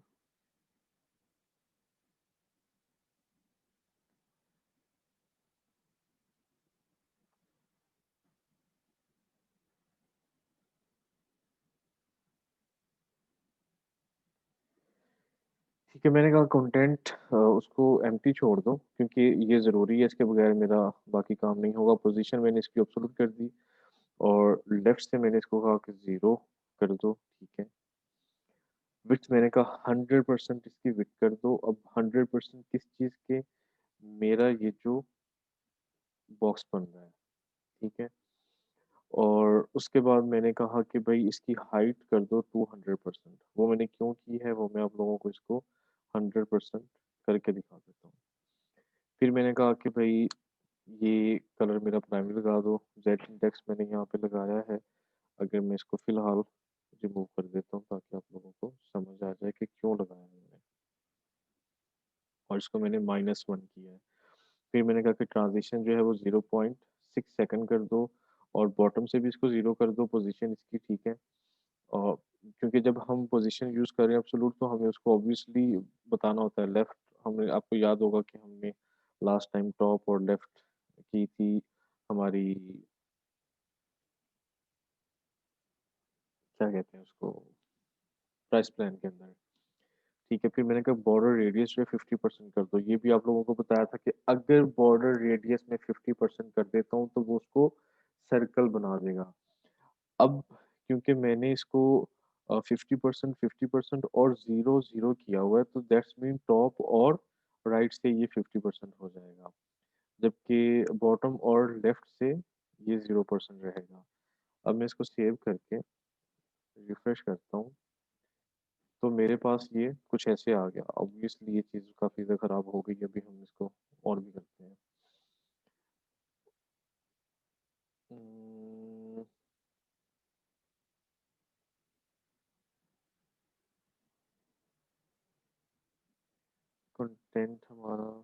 ठीक है, मैंने कहा कंटेंट उसको एम्प्टी छोड़ दो क्योंकि ये ज़रूरी है, इसके बगैर मेरा बाकी काम नहीं होगा। पोज़ीशन मैंने इसकी एब्सोल्यूट कर दी और लेफ्ट से मैंने इसको कहा कि 0 कर दो, ठीक है। विड्थ मैंने कहा 100% इसकी विड्थ कर दो। अब 100% किस चीज़ के? मेरा ये जो बॉक्स बन रहा है, ठीक है। और उसके बाद मैंने कहा कि भई इसकी हाइट कर दो 200%। वो मैंने क्यों की है, वो मैं आप लोगों को इसको 100% करके दिखा देता हूँ। फिर मैंने कहा कि भई ये कलर मेरा प्राइमरी लगा दो, जेड इंडेक्स मैंने यहाँ पे लगाया है। अगर मैं इसको फ़िलहाल रिमूव कर देता हूँ ताकि आप लोगों को समझ आ जाए कि क्यों लगाया है मैंने, और इसको मैंने -1 किया है। फिर मैंने कहा कि ट्रांज़िशन जो है वो 0.6 सेकंड कर दो और बॉटम से भी इसको 0 कर दो, पोज़ीशन इसकी, ठीक है। क्योंकि जब हम पोज़ीशन यूज़ कर रहे हैं एब्सोल्यूट तो हमें उसको ऑब्वियसली बताना होता है। लेफ्ट हमें, आपको याद होगा कि हमने लास्ट टाइम टॉप और लेफ्ट की थी हमारी, क्या कहते हैं उसको, प्राइस प्लान के अंदर। ठीक है, फिर मैंने कहा बॉर्डर रेडियस जो है 50% कर दो। ये भी आप लोगों को बताया था कि अगर बॉर्डर रेडियस में 50% कर देता हूँ तो वो उसको सर्कल बना देगा। अब क्योंकि मैंने इसको 50% 50% और 0 किया हुआ है तो दैट्स मीन टॉप और राइट से ये 50% हो जाएगा। जबकि बॉटम और लेफ्ट से ये 0% रहेगा। अब मैं इसको सेव करके रिफ्रेश करता हूँ, तो मेरे पास ये कुछ ऐसे आ गया। ऑब्वियसली ये चीज़ काफ़ी ज़्यादा खराब हो गई, अभी हम इसको और भी करते हैं। उम, कंटेंट हमारा,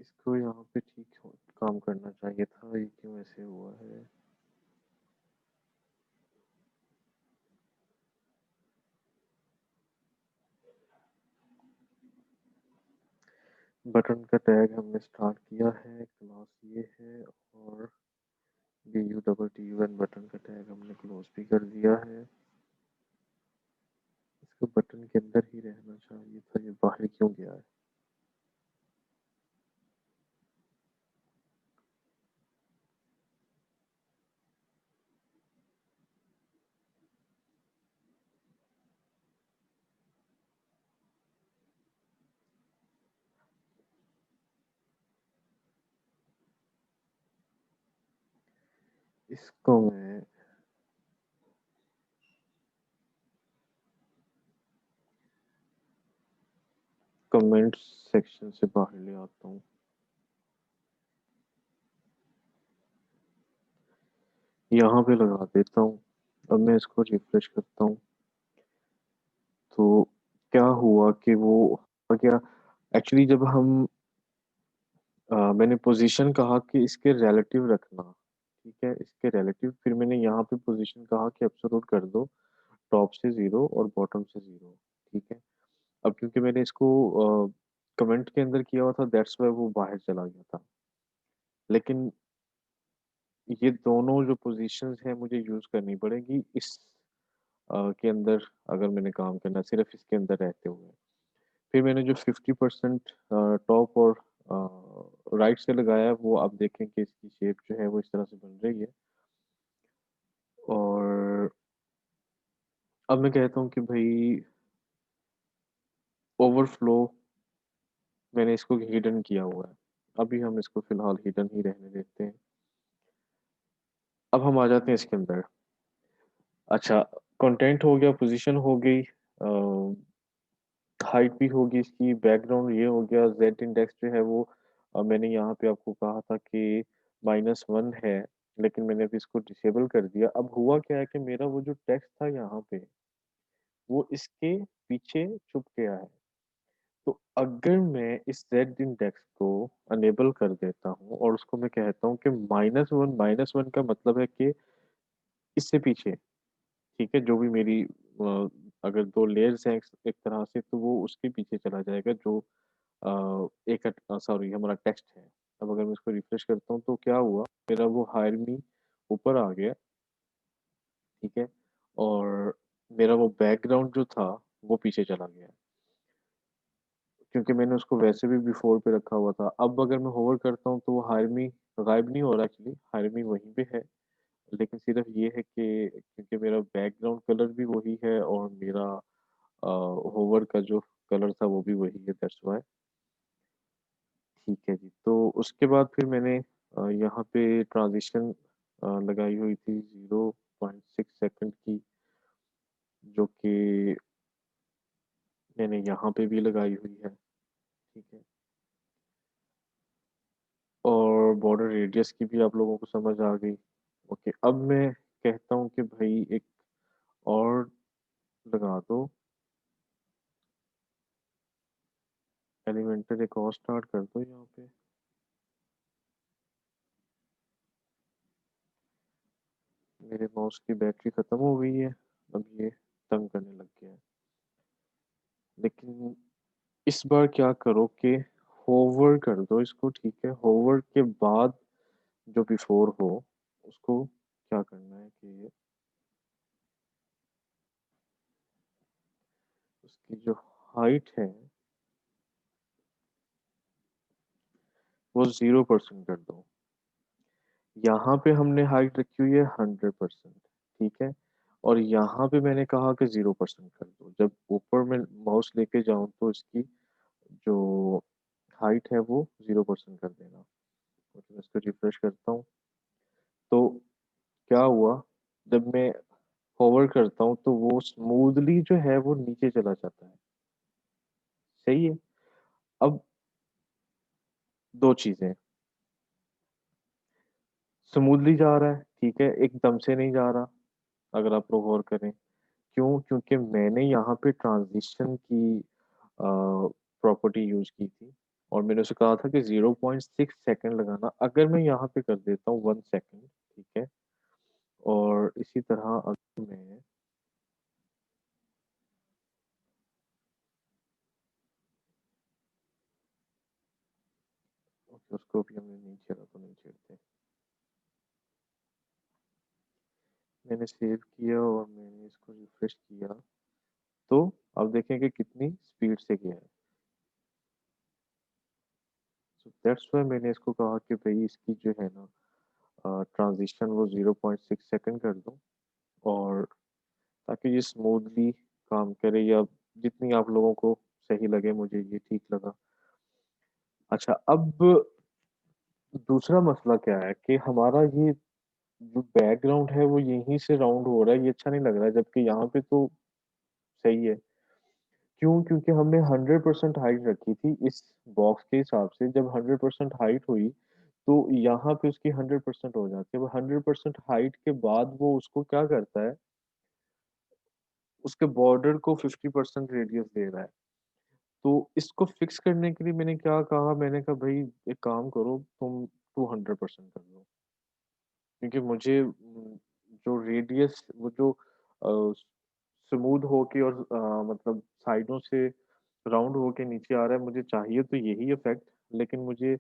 इसको यहाँ पे ठीक हो काम करना चाहिए था, ये क्यों ऐसे हुआ है? बटन का टैग हमने स्टार्ट किया है, क्लास ये है, और DUTTUN बटन का टैग हमने क्लोज़ भी कर दिया है। इसको बटन के अंदर ही रहना चाहिए था, ये बाहर क्यों गया है? इसको मैं कमेंट्स सेक्शन से बाहर ले आता हूँ। यहाँ पे लगा देता हूँ। अब मैं इसको रिफ्रेश करता हूँ, तो क्या हुआ कि वो आ गया। एक्चुअली जब हम मैंने पोज़ीशन कहा कि इसके रिलेटिव रखना, ठीक है? इसके रिलेटिव, फिर मैंने यहाँ पे पोज़ीशन कहा कि एब्सोल्यूट कर दो, टॉप से 0 और बॉटम से 0, ठीक है? अब क्योंकि मैंने इसको कमेंट के अंदर किया हुआ था दैट्स व्हाई वो बाहर चला गया था। लेकिन ये दोनों जो पोज़ीशंस हैं मुझे यूज़ करनी पड़ेगी इस के अंदर, अगर मैंने काम करना है सिर्फ़ इसके अंदर रहते हुए। फिर मैंने जो 50% टॉप और राइट से लगाया है वो आप देखें कि इसकी शेप जो है वो इस तरह से बन रही है। और अब मैं कहता हूँ कि भई ओवरफ्लो मैंने इसको हिडन किया हुआ है। अभी हम इसको फ़िलहाल हिडन ही रहने देते हैं। अब हम आ जाते हैं इसके अंदर। अच्छा, कंटेंट हो गया, पोज़ीशन हो गई, हाइट भी होगी इसकी, बैकग्राउंड ये हो गया, ज़ेड इंडेक्स जो है वो मैंने यहाँ पे आपको कहा था कि -1 है, लेकिन मैंने अभी इसको डिसेबल कर दिया। अब हुआ क्या है कि मेरा वो जो टेक्स्ट था यहाँ पे, वो इसके पीछे छुप गया है। तो अगर मैं इस ज़ेड इंडेक्स को अनेबल कर देता हूँ और उसको मैं कहता हूँ कि -1 का मतलब है कि इससे पीछे, ठीक है? जो भी मेरी अगर 2 लेयर्स हैं एक तरह से, तो वो उसके पीछे चला जाएगा जो एक सॉरी हमारा टेक्स्ट है। अब अगर मैं इसको रिफ्रेश करता हूँ तो क्या हुआ, मेरा वो हायर मी ऊपर आ गया, ठीक है? और मेरा वो बैकग्राउंड जो था, वो पीछे चला गया, क्योंकि मैंने उसको वैसे भी बिफोर पे रखा हुआ था। अब अगर मैं होवर करता हूँ तो वो हायर मी गायब नहीं हो रहा एक्चुअली, हायर मी वहीं पे है। लेकिन सिर्फ ये है कि क्योंकि मेरा बैकग्राउंड कलर भी वही है और मेरा होवर का जो कलर था वो भी वही है, दैट्स व्हाई। ठीक है जी। तो उसके बाद फिर मैंने यहाँ पे ट्रांजिशन लगाई हुई थी 0.6 सेकंड की, जो कि मैंने यहाँ पे भी लगाई हुई है, ठीक है? और बॉर्डर रेडियस की भी आप लोगों को समझ आ गई। ओके, अब मैं कहता हूँ कि भाई एक और लगा दो, एलिमेंटर एक और स्टार्ट कर दो यहाँ पे। मेरे माउस की बैटरी खत्म हो गई है, अब ये तंग करने लग गया है। लेकिन इस बार क्या करो कि होवर कर दो इसको, ठीक है? होवर के बाद जो बिफोर हो उसको क्या करना है कि उसकी जो हाइट है वो 0% कर दो। यहाँ पे हमने हाइट रखी हुई है 100%, ठीक है? और यहाँ पे मैंने कहा कि 0% कर दो। जब ऊपर में माउस लेके जाऊं तो इसकी जो हाइट है वो 0% कर देना। मतलब मैं इसको रिफ्रेश करता हूँ तो क्या हुआ, जब मैं होवर करता हूँ तो वो स्मूथली जो है वो नीचे चला जाता है। सही है। अब दो चीजें, स्मूथली जा रहा है, ठीक है, एकदम से नहीं जा रहा। अगर आप लोग गौर करें, क्यों? क्योंकि मैंने यहाँ पे ट्रांजिशन की प्रॉपर्टी यूज की थी और मैंने उसे कहा था कि 0.6 सेकंड लगाना। अगर मैं यहाँ पे कर देता हूँ 1 सेकंड, ठीक है? और इसी तरह अगर मैं उसको भी हमने नहीं छेड़ा तो नहीं छेड़ते। मैंने सेव किया और मैंने इसको रिफ्रेश किया तो अब देखें कि कितनी स्पीड से गया है। सो दैट्स वाई मैंने इसको कहा कि भाई इसकी जो है ना ट्रांजिशन वो 0.6 सेकंड कर दो, और ताकि ये स्मूथली काम करे, या जितनी आप लोगों को सही लगे, मुझे ये ठीक लगा। अच्छा, अब दूसरा मसला क्या है कि हमारा ये जो बैकग्राउंड है वो यहीं से राउंड हो रहा है, ये अच्छा नहीं लग रहा है, जबकि यहाँ पे तो सही है। क्यों? क्योंकि हमने 100% हाइट रखी थी इस बॉक्स के हिसाब से। जब 100% हाइट हुई तो यहाँ पे उसकी 100% हो जाती है। अब 100% हाइट के बाद वो उसको क्या करता है, उसके बॉर्डर को 50% रेडियस दे रहा है। तो इसको फिक्स करने के लिए मैंने क्या कहा, मैंने कहा भाई एक काम करो, तुम 200% कर दो। क्योंकि मुझे जो रेडियस वो जो स्मूथ होके और मतलब साइडों से राउंड होके नीचे आ रहा है, मुझे चाहिए तो यही इफेक्ट। लेकिन मुझे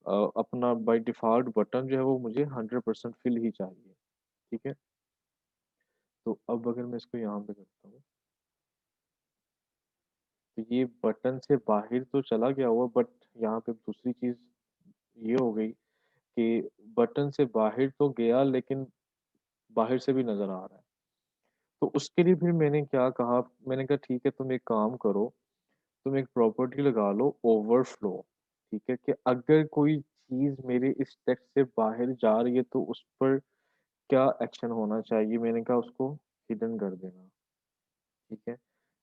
अपना बाय डिफ़ॉल्ट बटन जो है वो मुझे 100% फिल ही चाहिए, ठीक है? तो अब अगर मैं इसको यहाँ पे करता हूँ, तो ये बटन से बाहर तो चला गया हुआ, बट यहाँ पे दूसरी चीज़ ये हो गई कि बटन से बाहर तो गया लेकिन बाहर से भी नज़र आ रहा है। तो उसके लिए फिर मैंने क्या कहा, मैंने कहा ठीक है तुम एक काम करो, तुम एक प्रॉपर्टी लगा लो ओवरफ्लो, ठीक है? कि अगर कोई चीज़ मेरे इस टेक्स्ट से बाहर जा रही है तो उस पर क्या एक्शन होना चाहिए। मैंने कहा उसको हिडन कर देना, ठीक है?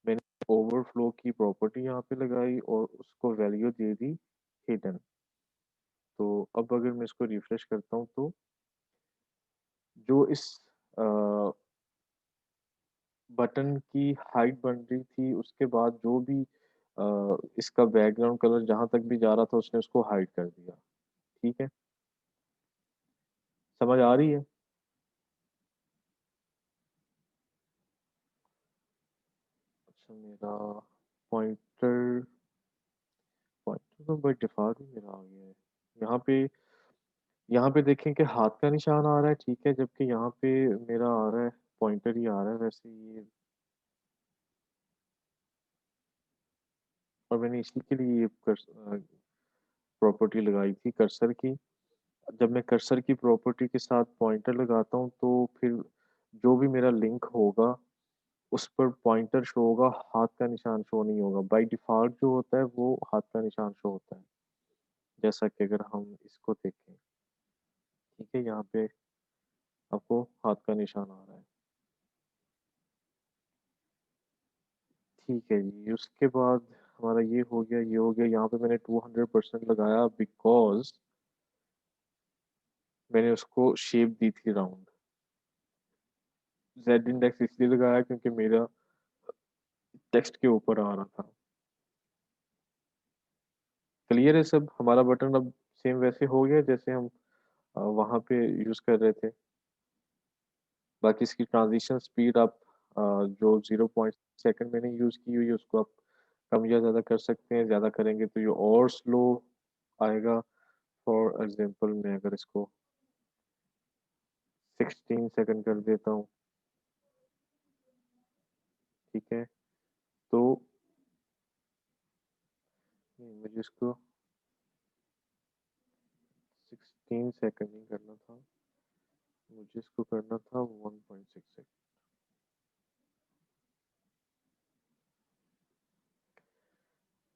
मैंने ओवरफ्लो की प्रॉपर्टी यहाँ पे लगाई और उसको वैल्यू दे दी हिडन। तो अब अगर मैं इसको रिफ्रेश करता हूँ तो जो इस अ, बटन की हाइट बन रही थी उसके बाद जो भी इसका बैकग्राउंड कलर जहाँ तक भी जा रहा था उसने उसको हाइड कर दिया, ठीक है? समझ आ रही है? अच्छा, मेरा पॉइंटर में बाय डिफ़ॉल्ट ही मेरा आ गया है। यहाँ पे यहाँ पे देखें कि हाथ का निशान आ रहा है, ठीक है, जबकि यहाँ पे मेरा आ रहा है पॉइंटर ही आ रहा है वैसे ये, और मैंने इसी के लिए ये प्रॉपर्टी लगाई थी कर्सर की। जब मैं कर्सर की प्रॉपर्टी के साथ पॉइंटर लगाता हूँ तो फिर जो भी मेरा लिंक होगा उस पर पॉइंटर शो होगा, हाथ का निशान शो नहीं होगा। बाय डिफ़ॉल्ट जो होता है वो हाथ का निशान शो होता है। जैसा कि अगर हम इसको देखें, ठीक है, यहाँ पे आपको हाथ का निशान आ रहा है। ठीक है जी, उसके बाद हमारा ये हो गया, ये हो गया। यहाँ पे मैंने 200% लगाया बिकॉज़ मैंने उसको शेप दी थी राउंड। ज़ेड इंडेक्स इसलिए लगाया क्योंकि मेरा टेक्स्ट के ऊपर आ रहा था। क्लियर है सब? हमारा बटन अब सेम वैसे हो गया जैसे हम वहाँ पे यूज़ कर रहे थे। बाकी इसकी ट्रांज़िशन स्पीड आप जो 0 पॉइंट सेकंड मैंने यूज़ की हुई है उसको आप कम या ज़्यादा कर सकते हैं। ज़्यादा करेंगे तो ये और स्लो आएगा। फॉर एग्ज़ाम्पल मैं अगर इसको 16 सेकंड कर देता हूँ, ठीक है? तो नहीं, मुझे इसको 16 सेकंड नहीं करना था, मुझे इसको करना था 1.6 सेकंड।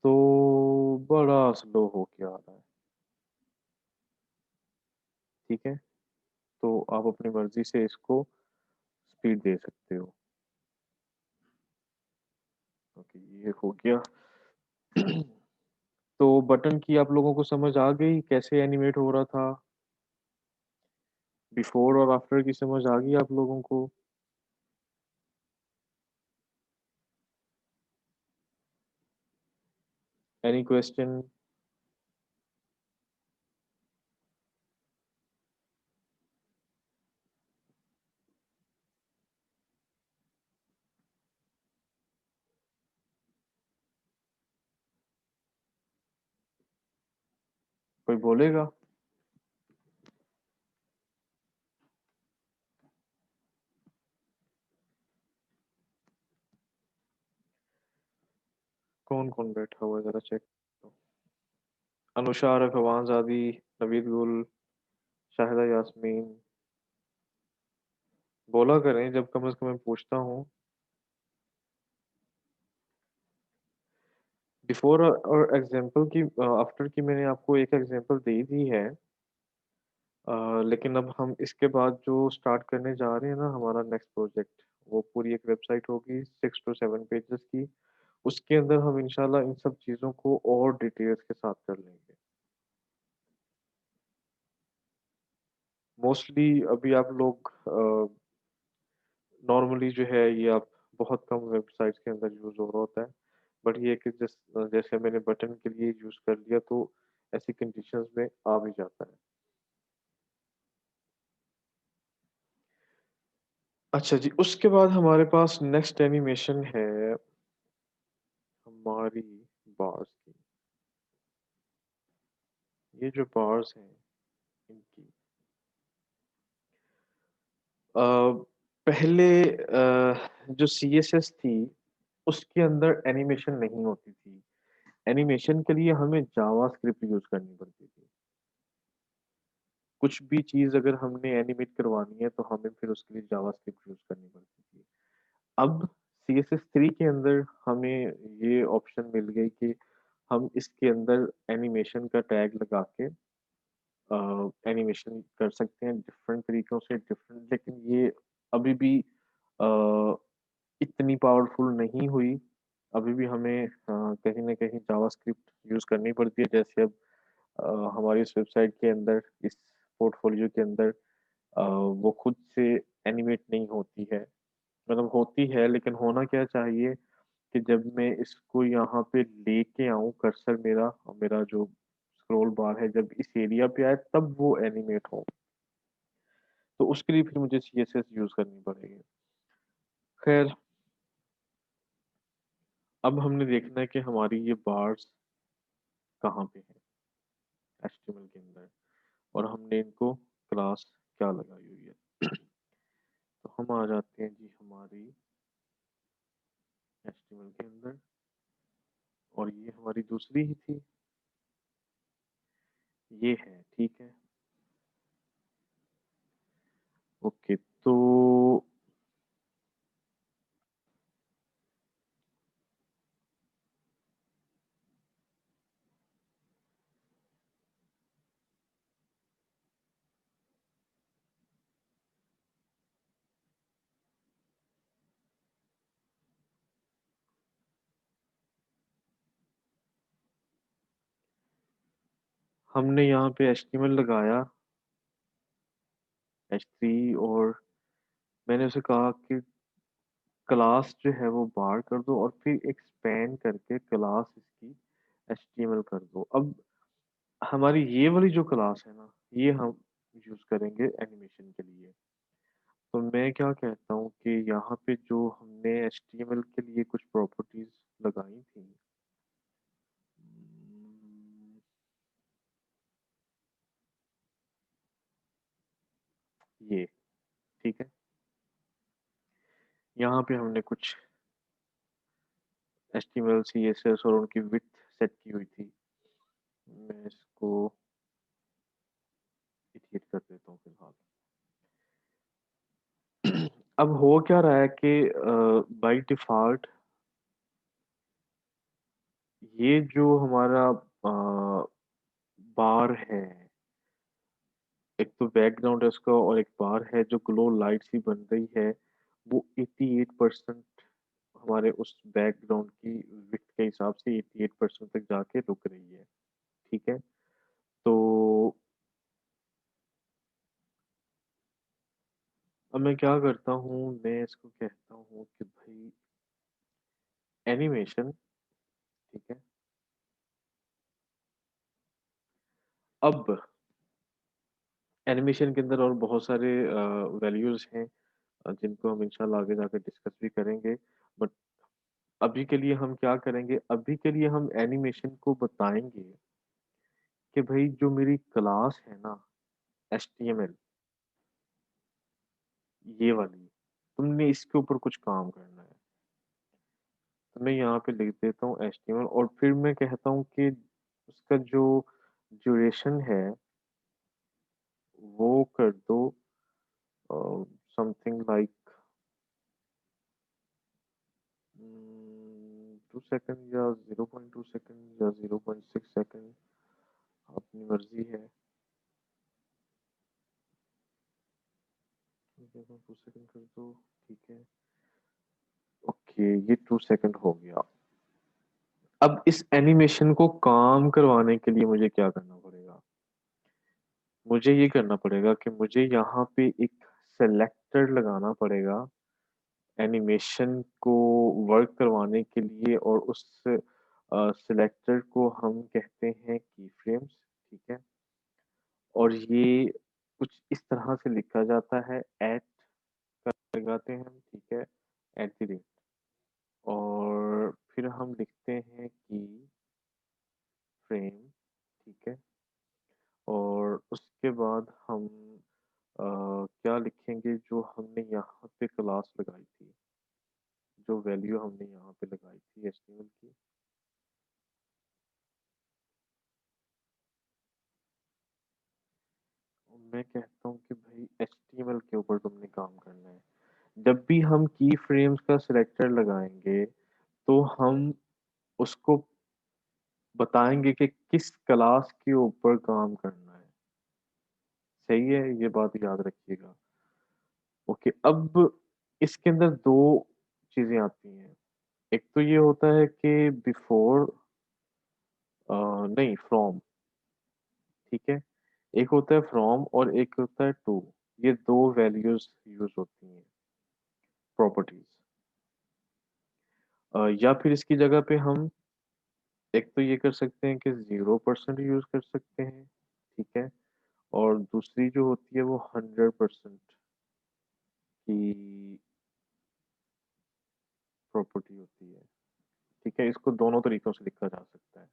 तो बड़ा स्लो हो के आ रहा है, ठीक है? तो आप अपनी मर्ज़ी से इसको स्पीड दे सकते हो। ओके, ये हो गया। तो बटन की आप लोगों को समझ आ गई कैसे एनिमेट हो रहा था? बिफ़ोर और आफ्टर की समझ आ गई आप लोगों को? Any question? कोई बोलेगा? कौन-कौन बैठा हुआ है ज़रा चेक करो। अनुषा, आरफ़, अवान-ज़ादी, नवीद गुल, शाहिदा यास्मीन, बोला करें जब कम से कम मैं पूछता हूँ। बिफ़ोर और एग्ज़ाम्पल की आफ्टर की मैंने आपको एक एग्ज़ाम्पल दे दी है। लेकिन अब हम इसके बाद जो स्टार्ट करने जा रहे हैं ना हमारा नेक्स्ट प्रोजेक्ट, वो पूरी एक वेबसाइट होगी 6 टू 7 पेजेज़ की। उसके अंदर हम इंशाल्लाह इन सब चीज़ों को और डिटेल्स के साथ कर लेंगे। मोस्टली अभी आप लोग नॉर्मली जो है ये आप बहुत कम वेबसाइट्स के अंदर यूज़ हो रहा होता है। बट ये है कि जैसे मैंने बटन के लिए यूज़ कर लिया तो ऐसी कंडीशंस में आ भी जाता है। अच्छा जी, उसके बाद हमारे पास नेक्स्ट एनिमेशन है हमारी बार्स की। ये जो बार्स हैं इनकी अ, पहले जो सीएसएस थी उसके अंदर एनिमेशन नहीं होती थी। एनिमेशन के लिए हमें जावास्क्रिप्ट यूज़ करनी पड़ती थी। कुछ भी चीज़ अगर हमने एनिमेट करवानी है तो हमें फिर उसके लिए जावास्क्रिप्ट यूज़ करनी पड़ती थी। अब सीएसएस 3 के अंदर हमें ये ऑप्शन मिल गई कि हम इसके अंदर एनिमेशन का टैग लगा के एनिमेशन कर सकते हैं डिफरेंट तरीकों से डिफरेंट, लेकिन ये अभी भी अ, इतनी पावरफुल नहीं हुई। अभी भी हमें कहीं न कहीं जावास्क्रिप्ट यूज़ करनी पड़ती है। जैसे अब हमारी इस वेबसाइट के अंदर, इस पोर्टफोलियो के अंदर वो खुद से एनिमेट नहीं होती है। मतलब होती है लेकिन होना क्या चाहिए कि जब मैं इसको यहाँ पे लेके आऊँ कर्सर मेरा और मेरा जो स्क्रॉल बार है जब इस एरिया पे आए तब वो एनिमेट हो। तो उसके लिए फिर मुझे सीएसएस यूज़ करनी पड़ेगी। ख़ैर, अब हमने देखना है कि हमारी ये बार्स कहाँ पे है एचटीएमएल के अंदर, और हमने इनको क्लास क्या लगाई हुई है। तो हम आ जाते हैं जी हमारी एचटीएमएल के अंदर, और ये हमारी दूसरी ही थी, ये है, ठीक है। ओके, तो हमने यहाँ पे एचटीएमएल लगाया H3, और मैंने उसे कहा कि क्लास जो है वो बाहर कर दो, और फिर एक्सपेंड करके क्लास इसकी एचटीएमएल कर दो। अब हमारी ये वाली जो क्लास है ना, ये हम यूज करेंगे एनिमेशन के लिए। तो मैं क्या कहता हूँ कि यहाँ पे जो हमने एचटीएमएल के लिए कुछ प्रॉपर्टीज लगाई थी, ये, ठीक है, यहाँ पे हमने कुछ एचटीएमएल सीएसएस और उनकी विड्थ सेट की हुई थी। मैं इसको एडिट कर देता हूँ फिलहाल। अब हो क्या रहा है कि बाय डिफॉल्ट ये जो हमारा बार है, एक तो बैकग्राउंड है उसका, और एक बार है जो ग्लो लाइट सी बन रही है, वो 88% हमारे उस बैकग्राउंड की विड्थ के हिसाब से 88% तक जाके रुक रही है, ठीक है। तो अब मैं क्या करता हूँ, मैं इसको कहता हूँ कि भाई एनिमेशन, ठीक है। अब एनिमेशन के अंदर और बहुत सारे वैल्यूज हैं, जिनको हम इंशाल्लाह आगे जाकर डिस्कस भी करेंगे। बट अभी के लिए हम क्या करेंगे, अभी के लिए हम एनिमेशन को बताएंगे कि भाई जो मेरी क्लास है ना HTML, ये वाली, तुमने इसके ऊपर कुछ काम करना है। तो मैं यहाँ पे लिख देता हूँ HTML, और फिर मैं कहता हूँ कि उसका जो ड्यूरेशन है वो कर दो समथिंग लाइक 2 सेकंड, या 0.2 सेकंड, या 0.6 सेकंड, अपनी मर्जी है। 2 सेकंड कर दो, ठीक है। ओके, ये 2 सेकंड हो गया। अब इस एनिमेशन को काम करवाने के लिए मुझे क्या करना पड़ेगा, मुझे ये करना पड़ेगा कि मुझे यहाँ पे एक सेलेक्टर लगाना पड़ेगा एनिमेशन को वर्क करवाने के लिए, और उस सिलेक्टर को हम कहते हैं की फ्रेम्स, ठीक है। और ये कुछ इस तरह से लिखा जाता है, एट लगाते हैं हम, ठीक है, @ और फिर हम लिखते हैं कि फ्रेम, ठीक है। और उसके बाद हम क्या लिखेंगे, जो हमने यहाँ पे क्लास लगाई थी, जो वैल्यू हमने यहाँ पे लगाई थी एचटीएमएल की। मैं कहता हूँ कि भाई एचटीएमएल के ऊपर तुमने काम करना है। जब भी हम की फ्रेम्स का सिलेक्टर लगाएंगे, तो हम उसको बताएंगे कि किस क्लास के ऊपर काम करना है। सही है, ये बात याद रखिएगा। ओके, अब इसके अंदर दो चीजें आती हैं। एक तो ये होता है कि बिफोर, नहीं, फ्रॉम, ठीक है। एक होता है फ्रॉम और एक होता है टू। ये दो वैल्यूज यूज होती हैं, प्रॉपर्टीज। या फिर इसकी जगह पे हम एक तो ये कर सकते हैं कि 0% यूज कर सकते हैं, ठीक है। और दूसरी जो होती है वो 100% की प्रॉपर्टी होती है, ठीक है। इसको दोनों तरीकों से लिखा जा सकता है।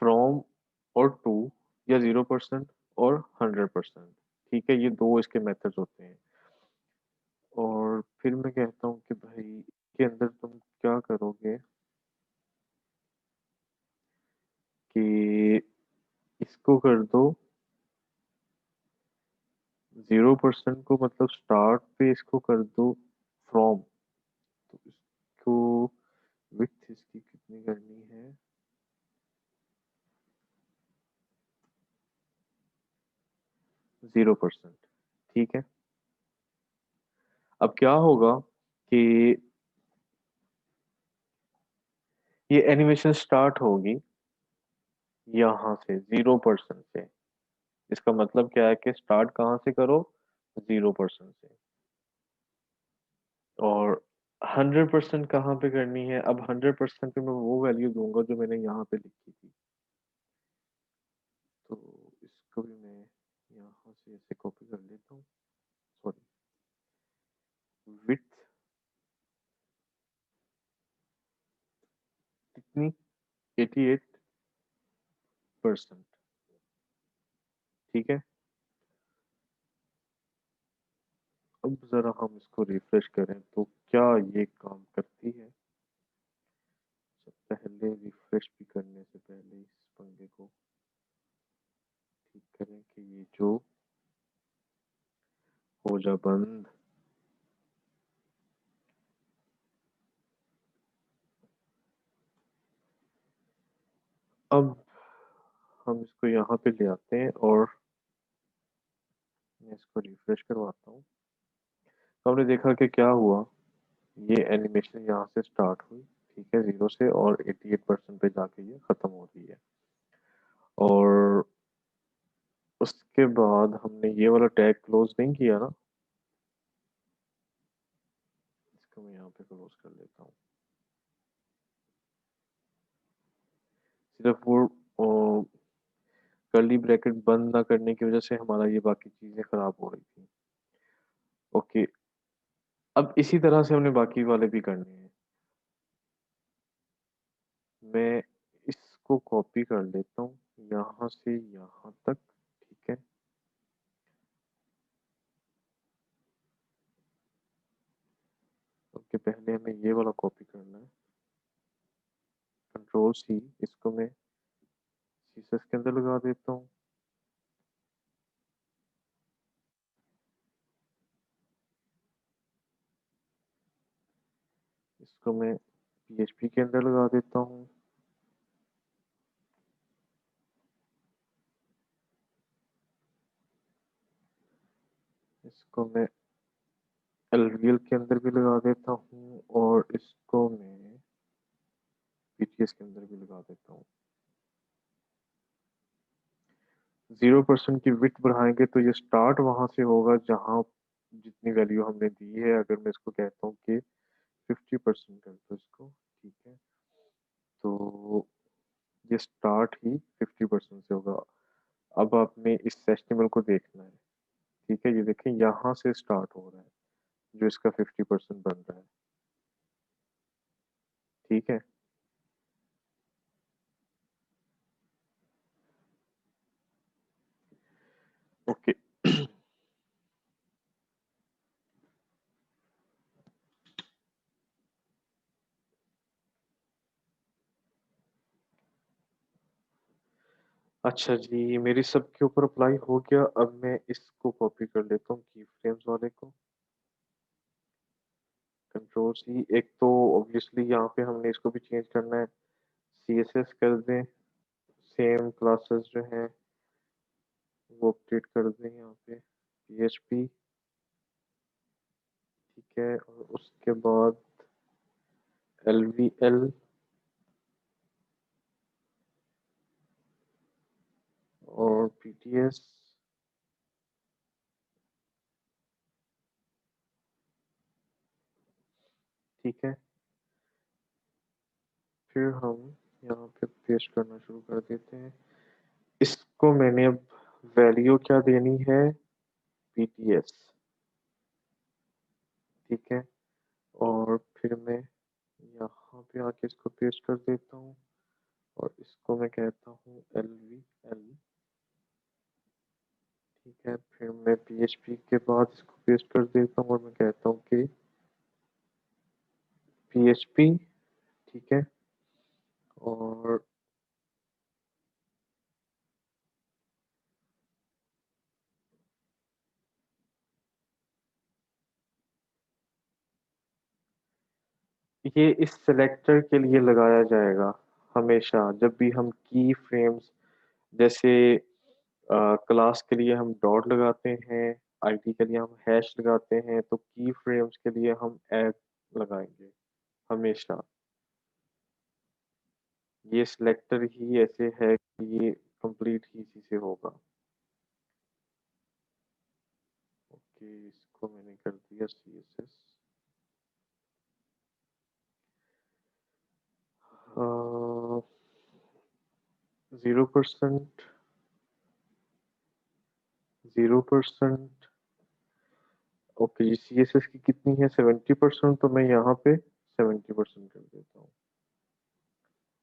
फ्रॉम और टू, या 0% और 100%। ठीक है, ये दो इसके मेथड्स होते हैं। और फिर मैं कहता हूँ कि भाई इसके अंदर तुम क्या करोगे कि इसको कर दो 0% को, मतलब स्टार्ट पे इसको कर दो फ्रॉम। तो इसको विड्थ इसकी कितनी करनी है? 0%। ठीक है, अब क्या होगा कि ये एनिमेशन स्टार्ट होगी यहाँ से 0% से। इसका मतलब क्या है कि स्टार्ट कहाँ से करो? 0% से। और 100% कहाँ पे करनी है? अब 100% पे मैं वो वैल्यू दूंगा जो मैंने यहाँ पे लिखी थी। तो इसको भी मैं यहाँ से ऐसे कॉपी कर लेता हूँ। सॉरी, विथ कितनी? 88%। ठीक है, अब जरा हम इसको रिफ्रेश करें तो क्या ये काम करती है? सब पहले रिफ्रेश भी करने से पहले इस पंगे को ठीक करें कि ये जो हो जा बंद। अब हम इसको यहाँ पे ले आते हैं और मैं इसको रिफ्रेश करवाता हूँ। तो हमने देखा कि क्या हुआ, ये एनिमेशन यहाँ से स्टार्ट हुई, ठीक है, 0 से, और 88% पे जाके ये खत्म हो रही है। और उसके बाद हमने ये वाला टैग क्लोज नहीं किया ना, इसको मैं यहाँ पे क्लोज कर लेता हूँ। सिर्फ वो कर्ली ब्रैकेट बंद ना करने की वजह से हमारा ये बाकी चीजें खराब हो रही थी। ओके, अब इसी तरह से हमने बाकी वाले भी करने हैं। मैं इसको कॉपी कर लेता हूँ यहाँ से यहाँ तक। ठीक है, ओके, पहले हमें ये वाला कॉपी करना है। कंट्रोल सी, इसको मैं सीसस के अंदर लगा देता हूँ। इसको मैं पीएचपी के अंदर लगा देता हूँ। इसको मैं एलवीएल के अंदर भी लगा देता हूँ, और इसको मैं पीटीएस के अंदर भी लगा देता हूँ। 0% की विड्थ बढ़ाएंगे तो ये स्टार्ट वहां से होगा जहां जितनी वैल्यू हमने दी है। अगर मैं इसको कहता हूँ कि 50% कर दो इसको, ठीक है, तो ये स्टार्ट ही 50% से होगा। अब आपने इस एस्टिमल को देखना है। ठीक है, ये देखें यहाँ से स्टार्ट हो रहा है जो इसका 50% बन रहा है। ठीक है, ओके। अच्छा जी, मेरी सबके ऊपर अप्लाई हो गया। अब मैं इसको कॉपी कर लेता हूँ की फ्रेम्स वाले को। कंट्रोल सी, एक तो ऑब्वियसली यहाँ पे हमने इसको भी चेंज करना है। सीएसएस कर दें, सेम क्लासेस जो हैं वो अपडेट कर दें यहाँ पे। पीएचपी, ठीक है, और उसके बाद एलवीएल, और पीटीएस। ठीक है, फिर हम यहाँ पे पेस्ट करना शुरू कर देते हैं। इसको मैंने अब वैल्यू क्या देनी है? पीटीएस। ठीक है, और फिर मैं यहाँ पे आके इसको पेस्ट कर देता हूँ। और इसको मैं कहता हूँ LVL। ठीक है, फिर मैं PHP के बाद इसको पेस्ट कर देता हूँ और मैं कहता हूँ कि PHP। ठीक है, और ये इस सिलेक्टर के लिए लगाया जाएगा हमेशा, जब भी हम की फ्रेम्स, जैसे क्लास के लिए हम डॉट लगाते हैं, आईडी के लिए हम हैश लगाते हैं, तो की फ्रेम्स के लिए हम एड लगाएंगे हमेशा। ये सिलेक्टर ही ऐसे है कि ये कंप्लीट ही इसी से होगा। ओके, इसको मैंने कर दिया CSS। 0%, 0%। ओके, ये CSS की कितनी है, 70%, तो मैं यहाँ पे 70% कर देता हूँ।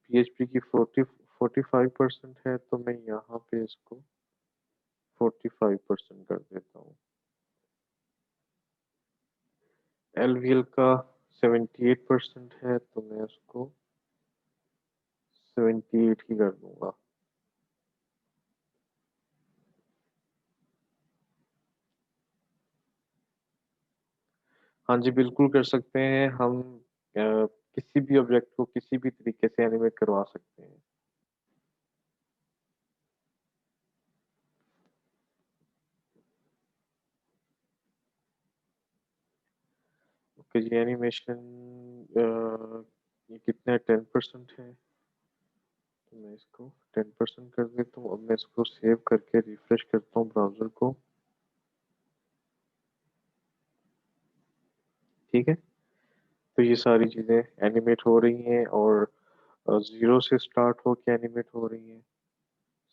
PHP की 45% है, तो मैं यहाँ पे इसको 45% कर देता हूँ। LVL का 78% है, तो मैं उसको 78 ही कर दूंगा। हाँ जी, बिल्कुल कर सकते हैं हम। किसी भी ऑब्जेक्ट को किसी भी तरीके से एनिमेट करवा सकते हैं। ओके जी, एनिमेशन ये कितना है, 10% है, तो मैं इसको 10% कर देता हूँ। अब मैं इसको सेव करके रिफ्रेश करता हूँ ब्राउजर को। ठीक है, तो ये सारी चीजें एनिमेट हो रही हैं और 0 से स्टार्ट होके एनिमेट हो रही हैं।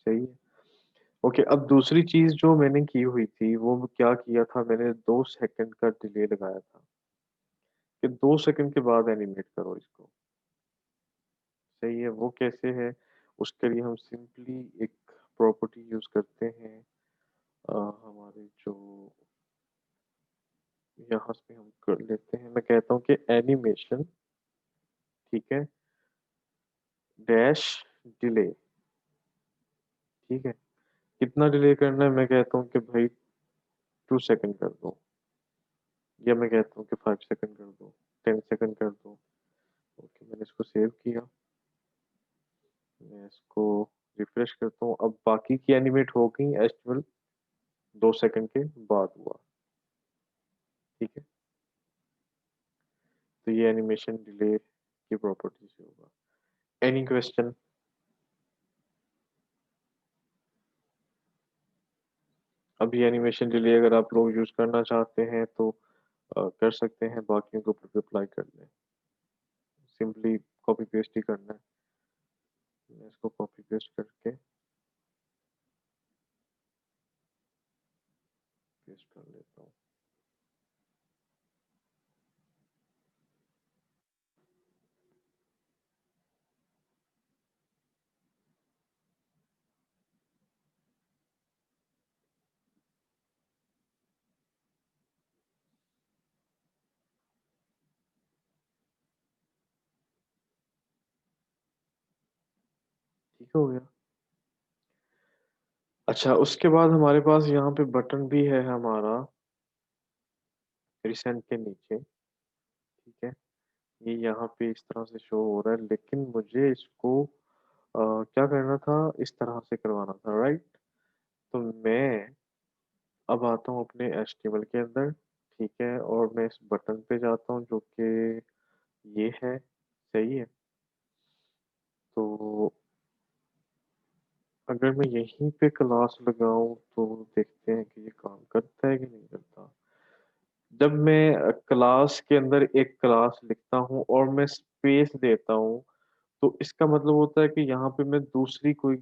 सही है। ओके, अब दूसरी चीज जो मैंने की हुई थी, वो क्या किया था, मैंने 2 सेकंड का डिले लगाया था कि 2 सेकंड के बाद एनिमेट करो इसको। सही है, वो कैसे है, उसके लिए हम सिंपली एक प्रॉपर्टी यूज करते हैं। हमारे जो यहाँ से हम कर लेते हैं, मैं कहता हूँ कि एनिमेशन, ठीक है, डैश डिले। ठीक है, कितना डिले करना है, मैं कहता हूँ कि भाई 2 सेकंड कर दो, या मैं कहता हूँ कि 5 सेकंड कर दो, 10 सेकंड कर दो। ओके, मैंने इसको सेव किया, मैं इसको रिफ्रेश करता हूँ। अब बाकी की एनिमेट हो गई एज वेल, 2 सेकंड के बाद हुआ। ठीक है, तो ये एनिमेशन डिले की प्रॉपर्टी से होगा। Any question? अभी एनिमेशन डिले अगर आप लोग यूज करना चाहते हैं तो कर सकते हैं, बाकियों को रिप्लाई कर दें। सिंपली कॉपी पेस्ट ही करना है। मैं इसको कॉपी पेस्ट करके पेस्ट कर लेता हूँ। ठीक हो गया। अच्छा, उसके बाद हमारे पास यहाँ पे बटन भी है हमारा रिसेंट के नीचे। ठीक है, ये यहाँ पे इस तरह से शो हो रहा है, लेकिन मुझे इसको क्या करना था, इस तरह से करवाना था, राइट? तो मैं अब आता हूँ अपने HTML के अंदर। ठीक है, और मैं इस बटन पे जाता हूँ जो कि ये है। सही है, तो अगर मैं यहीं पे क्लास लगाऊं तो देखते हैं कि ये काम करता है कि नहीं करता। जब मैं क्लास के अंदर एक क्लास लिखता हूँ और मैं स्पेस देता हूँ, तो इसका मतलब होता है कि यहाँ पे मैं दूसरी कोई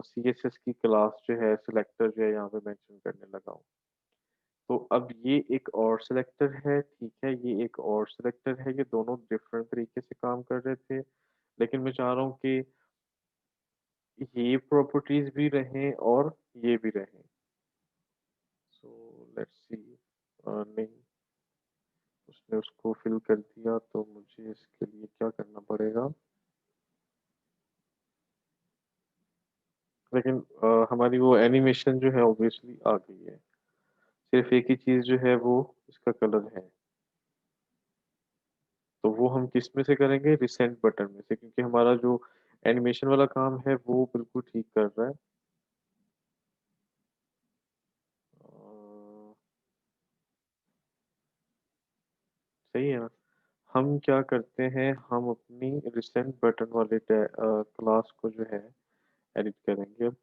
CSS की क्लास जो है, सिलेक्टर जो है, यहाँ पे मेंशन करने लगा हूँ। तो अब ये एक और सिलेक्टर है, ठीक है, ये एक और सिलेक्टर है, ये दोनों डिफरेंट तरीके से काम कर रहे थे, लेकिन मैं चाह रहा हूँ कि ये प्रॉपर्टीज भी रहें और ये भी रहें। So let's see. नहीं, उसने उसको फिल कर दिया, तो मुझे इसके लिए क्या करना पड़ेगा? लेकिन हमारी वो एनिमेशन जो है ऑब्वियसली आ गई है। सिर्फ एक ही चीज जो है वो इसका कलर है। तो वो हम किस में से करेंगे? रिसेंट बटन में से, क्योंकि हमारा जो एनिमेशन वाला काम है वो बिल्कुल ठीक कर रहा है। अ, सही है ना? हम क्या करते हैं, हम अपनी रिसेंट बटन वाले क्लास को जो है एडिट करेंगे। अब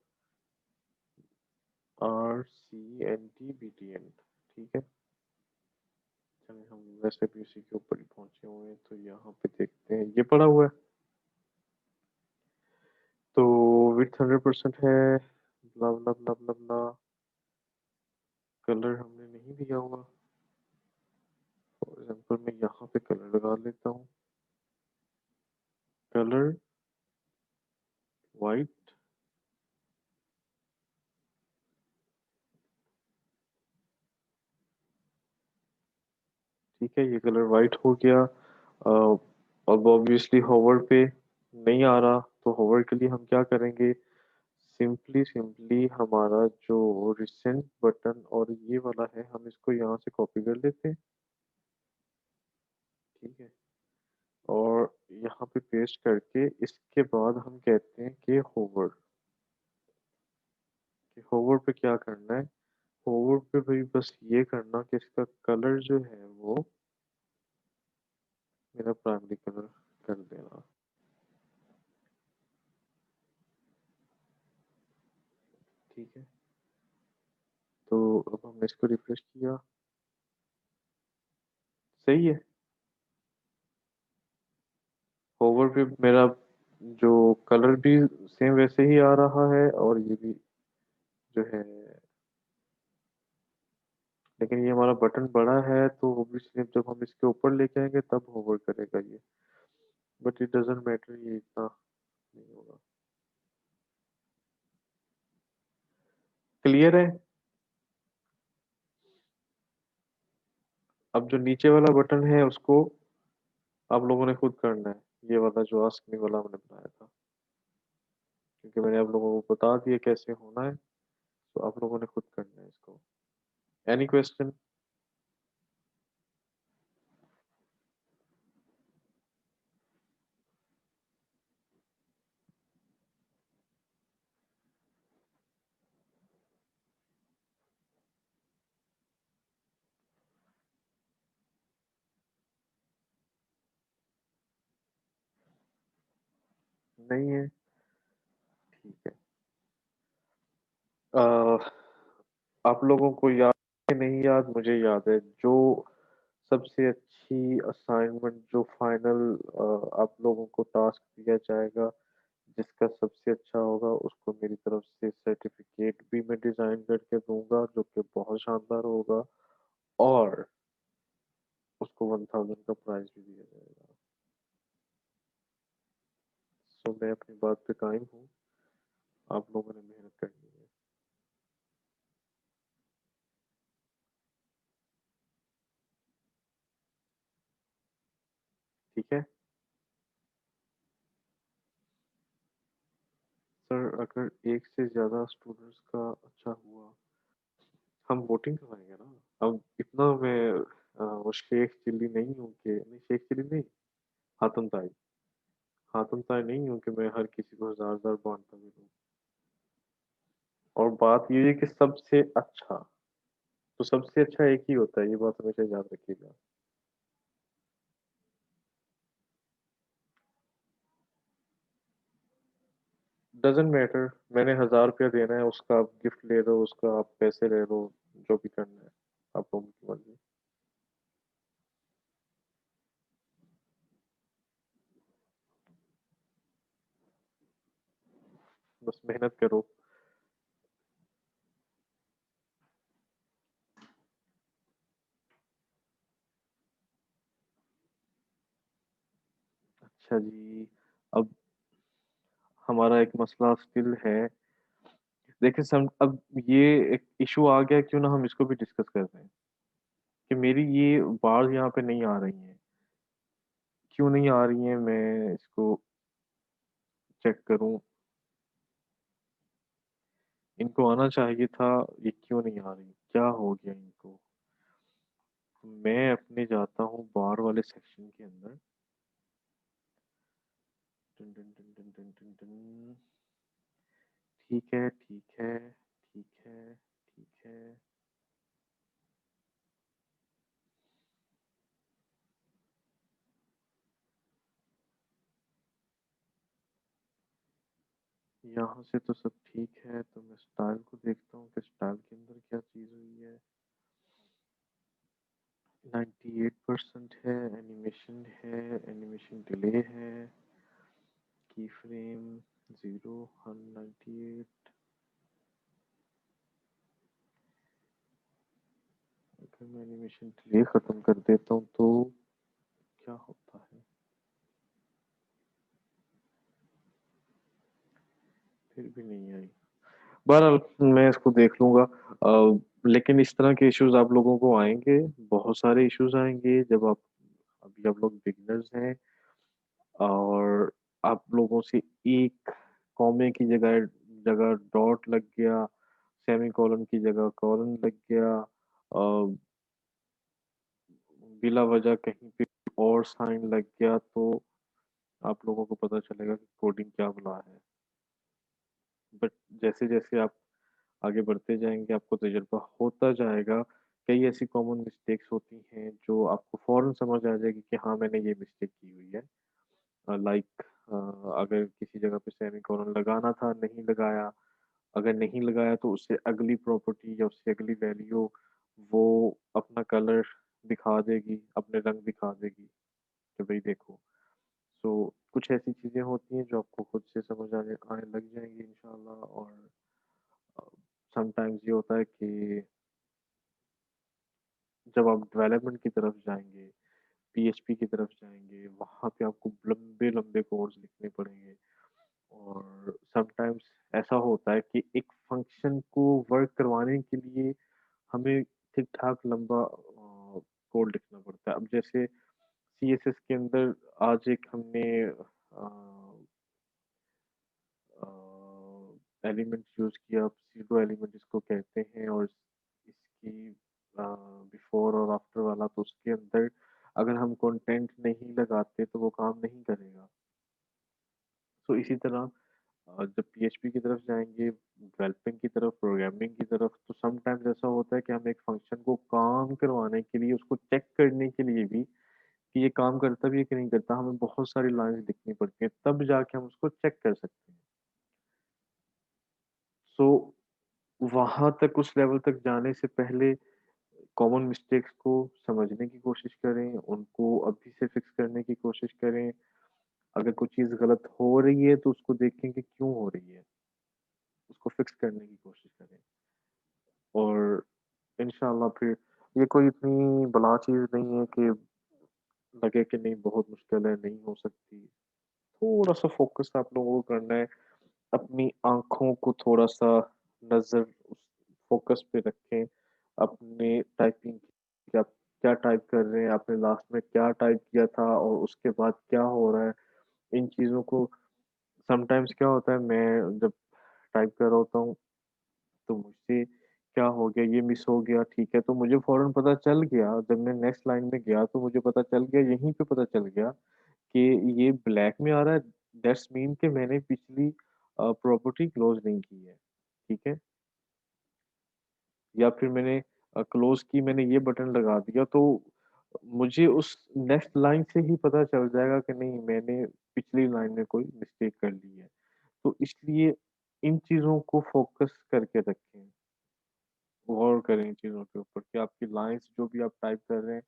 RCNTBTN, ठीक है। चलिए, हम वैसे भी उसी के ऊपर ही पहुंचे हुए हैं, तो यहाँ पे देखते हैं, ये पड़ा हुआ है। तो विथ 100% है। ब्ला ब्ला ब्ला ब्ला ब्ला। कलर हमने नहीं दिया हुआ। फॉर एग्जाम्पल मैं यहाँ पे कलर लगा लेता हूँ। Colour white. ठीक है, ये कलर वाइट हो गया। अब ऑब्वियसली होवर पे नहीं आ रहा, तो होवर के लिए हम क्या करेंगे? सिंपली सिंपली हमारा जो रिसेंट बटन और ये वाला है, हम इसको यहाँ से कॉपी कर लेते हैं। ठीक है। और यहाँ पे पेस्ट करके इसके बाद हम कहते हैं कि होवर। कि होवर पे क्या करना है? होवर पे भाई बस ये करना कि इसका कलर जो है वो मेरा प्राइमरी कलर कर देना। ठीक है। तो अब हमने इसको रिफ्रेश किया। सही है। होवर पे मेरा जो कलर भी सेम वैसे ही आ रहा है, और ये भी जो है, लेकिन ये हमारा बटन बड़ा है, तो ऑब्वियसली जब हम इसके ऊपर लेके आएंगे तब होवर करेगा ये। बट इट डजेंट मैटर, ये इतना नहीं होगा। क्लियर है? अब जो नीचे वाला बटन है उसको आप लोगों ने खुद करना है, ये वाला जो आस्क मी वाला हमने बनाया था, क्योंकि मैंने आप लोगों को बता दिया कैसे होना है। तो आप लोगों ने खुद करना है इसको। Any question? नहीं है? ठीक है। अह, आप लोगों को याद है नहीं याद? मुझे याद है। जो सबसे अच्छी असाइनमेंट, जो फाइनल आप लोगों को टास्क दिया जाएगा, जिसका सबसे अच्छा होगा, उसको मेरी तरफ से सर्टिफिकेट भी मैं डिजाइन करके दूंगा, जो कि बहुत शानदार होगा। और उसको 1000 का प्राइज भी दिया जाएगा। सो मैं अपनी बात पे कायम हूँ। आप लोगों ने मेहनत करनी है। ठीक है सर, अगर एक से ज्यादा स्टूडेंट्स का अच्छा हुआ, हम वोटिंग करवाएंगे ना। अब इतना मैं वो शेख चिल्ली नहीं हूँ कि, नहीं शेख चिल्ली नहीं, हातम ताई, हातम ताई नहीं हूँ कि मैं हर किसी को 1000 बांटता भी हूँ। और बात ये है कि सबसे अच्छा, तो सबसे अच्छा एक ही होता है, ये बात हमेशा याद रखिएगा। डजेंट मैटर, मैंने 1000 रुपया देना है, उसका आप गिफ्ट ले लो, उसका आप पैसे ले लो, जो भी करना है आप लोगों की मर्जी। बस मेहनत करो। अच्छा जी। अब हमारा एक मसला स्टिल है। देखिए अब ये एक इश्यू आ गया, क्यों ना हम इसको भी डिस्कस कर रहे हैं कि मेरी ये बार्स यहाँ पे नहीं आ रही हैं। क्यों नहीं आ रही हैं, मैं इसको चेक करूँ। इनको आना चाहिए था, ये क्यों नहीं आ रही? क्या हो गया इनको? मैं अपने जाता हूँ बार वाले सेक्शन के अंदर। टन टन टन टन टन टन टन। ठीक है, ठीक है, ठीक है, ठीक है। यहाँ से तो सब ठीक है, तो मैं स्टाइल को देखता हूँ कि स्टाइल के अंदर क्या चीज़ हुई है। 98% है, एनिमेशन है, एनिमेशन डिले है, की फ्रेम 0 198। अगर मैं एनिमेशन डिले ख़त्म कर देता हूँ तो क्या होता है? फिर भी नहीं आई। बहरहाल मैं इसको देख लूँगा। लेकिन इस तरह के इश्यूज़ आप लोगों को आएँगे, बहुत सारे इश्यूज़ आएँगे जब अभी आप लोग बिगिनर्स हैं और आप लोगों से एक कॉमे की जगह जगह डॉट लग गया, सेमीकोलन की जगह कोलन लग गया, बिला वजह कहीं पे और साइन लग गया, तो आप लोगों को पता चलेगा कि कोडिंग क्या बला है। बट जैसे-जैसे आप आगे बढ़ते जाएँगे, आपको तजुर्बा होता जाएगा। कई ऐसी कॉमन मिस्टेक्स होती हैं जो आपको फ़ौरन समझ आ जाएगी कि हाँ, मैंने ये मिस्टेक की हुई है। लाइक अगर किसी जगह पे सेमीकोलन लगाना था, नहीं लगाया। अगर नहीं लगाया तो उससे अगली प्रॉपर्टी या उससे अगली वैल्यू वो अपना कलर दिखा देगी, अपने रंग दिखा देगी कि भई देखो। सो कुछ ऐसी चीज़ें होती हैं जो आपको खुद से समझ आने आने लग जाएँगी इंशाल्लाह। और अ, समटाइम्स ये होता है कि जब आप डेवलपमेंट की तरफ जाएँगे, पीएचपी की तरफ जाएँगे, वहाँ पे आपको लंबे-लंबे कोड्स लिखने पड़ेंगे। और समटाइम्स ऐसा होता है कि एक फंक्शन को वर्क करवाने के लिए हमें ठीक-ठाक लंबा कोड लिखना पड़ता है। अब जैसे सीएसएस के अंदर आज एक हमने एलिमेंट यूज़ किया, pseudo एलिमेंट जिसको कहते हैं। और इसकी बिफोर और आफ्टर वाला, तो उसके अंदर अगर हम कंटेंट नहीं लगाते तो वो काम नहीं करेगा। तो इसी तरह जब पीएचपी की तरफ जाएँगे, डेवलपिंग की तरफ, प्रोग्रामिंग की तरफ, तो समटाइम्स ऐसा होता है कि हम एक फंक्शन को काम करवाने के लिए, उसको चेक करने के लिए भी कि ये काम करता भी है कि नहीं करता, हमें बहुत सारी लाइन्स लिखनी पड़ती हैं, तब जाके हम उसको चेक कर सकते हैं। सो वहाँ तक, उस लेवल तक जाने से पहले कॉमन मिस्टेक्स को समझने की कोशिश करें, उनको अभी से फिक्स करने की कोशिश करें। अगर कोई चीज़ गलत हो रही है तो उसको देखें कि क्यों हो रही है, उसको फिक्स करने की कोशिश करें। और इंशाअल्लाह फिर ये कोई इतनी बड़ा चीज़ नहीं है कि लगे कि नहीं बहुत मुश्किल है, नहीं हो सकती। थोड़ा-सा फ़ोकस आप लोगों को करना है, अपनी आँखों को थोड़ा-सा नज़र उस फ़ोकस पे रखें, अपने टाइपिंग की, आप क्या टाइप कर रहे हैं, आपने लास्ट में क्या टाइप किया था और उसके बाद क्या हो रहा है, इन चीज़ों को। समटाइम्स क्या होता है, मैं जब टाइप कर रहा होता हूँ तो मुझसे क्या हो गया, ये मिस हो गया, ठीक है, तो मुझे फ़ौरन पता चल गया, जब मैं नेक्स्ट लाइन में गया तो मुझे पता चल गया, यहीं पे पता चल गया कि ये ब्लैक में आ रहा है, दैट्स मीन कि मैंने पिछली प्रॉपर्टी क्लोज़ नहीं की है, ठीक है? या फिर मैंने क्लोज़ की, मैंने ये बटन लगा दिया, तो मुझे उस नेक्स्ट लाइन से ही पता चल जाएगा कि नहीं, मैंने पिछली लाइन में कोई मिस्टेक कर ली है। तो इसलिए इन चीज़ों को फ़ोकस करके रखें। गौर करें इन चीज़ों के ऊपर कि आपकी लाइन्स जो भी आप टाइप कर रहे हैं,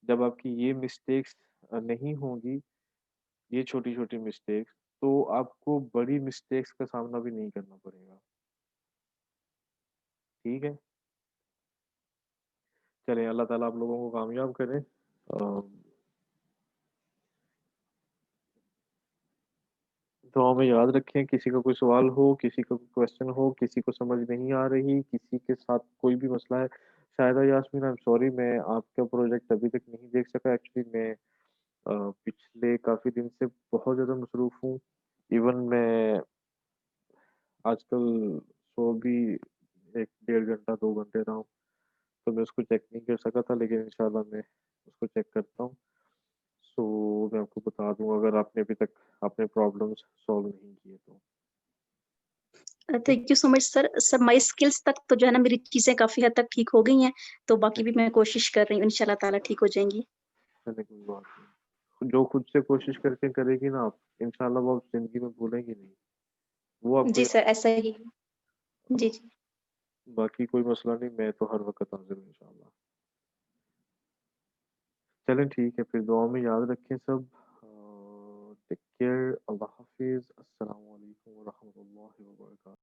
जब आपकी ये मिस्टेक्स नहीं होंगी, ये छोटी-छोटी मिस्टेक्स, तो आपको बड़ी मिस्टेक्स का सामना भी नहीं करना पड़ेगा। ठीक है? चलें, अल्लाह ताला आप लोगों को कामयाब करे। दुआ में याद रखें, किसी का कोई सवाल हो, किसी का कोई क्वेश्चन हो, किसी को समझ नहीं आ रही, किसी के साथ कोई भी मसला है, शायदा यास्मीन आई एम सॉरी मैं आपका प्रोजेक्ट अभी तक नहीं देख सका। एक्चुअली मैं पिछले काफ़ी दिन से बहुत ज़्यादा मसरूफ़ हूँ। इवन मैं आजकल सो भी 1 डेढ़ घंटा, 2 घंटे रहा हूँ, तो मैं उसको चेक नहीं कर सका था, लेकिन इंशाल्लाह मैं उसको चेक करता हूँ। सो मैं आपको बता दूँगा अगर आपने अभी तक अपने प्रॉब्लम्स सॉल्व नहीं किए तो। ठीक?
Thank you so much sir. Sir my skills तक तो जो है ना मेरी चीज़ें काफ़ी हद तक ठीक हो गई हैं, तो बाकी
जी,
भी मैं कोशिश कर रही हूँ, इंशाल्लाह ताला ठीक हो जाएँगी।
चलिए कोई बात नहीं। जो खुद से कोशिश करके करेगी ना आप, इंशाल्लाह वो आप ज़िंदगी में भूलेंगी नहीं। वो आपको
जी
याद
सर, ऐसा ही। जी, जी।
बाकी कोई मसला नहीं, मैं तो हर वक़्त हाज़िर हूँ इंशाल्लाह। चलें ठीक है, फिर दुआ में याद रखें सब। टेक केयर, अल्लाह हाफ़िज़, अस्सलामु अलैकुम व रहमतुल्लाहि व बरकातहू।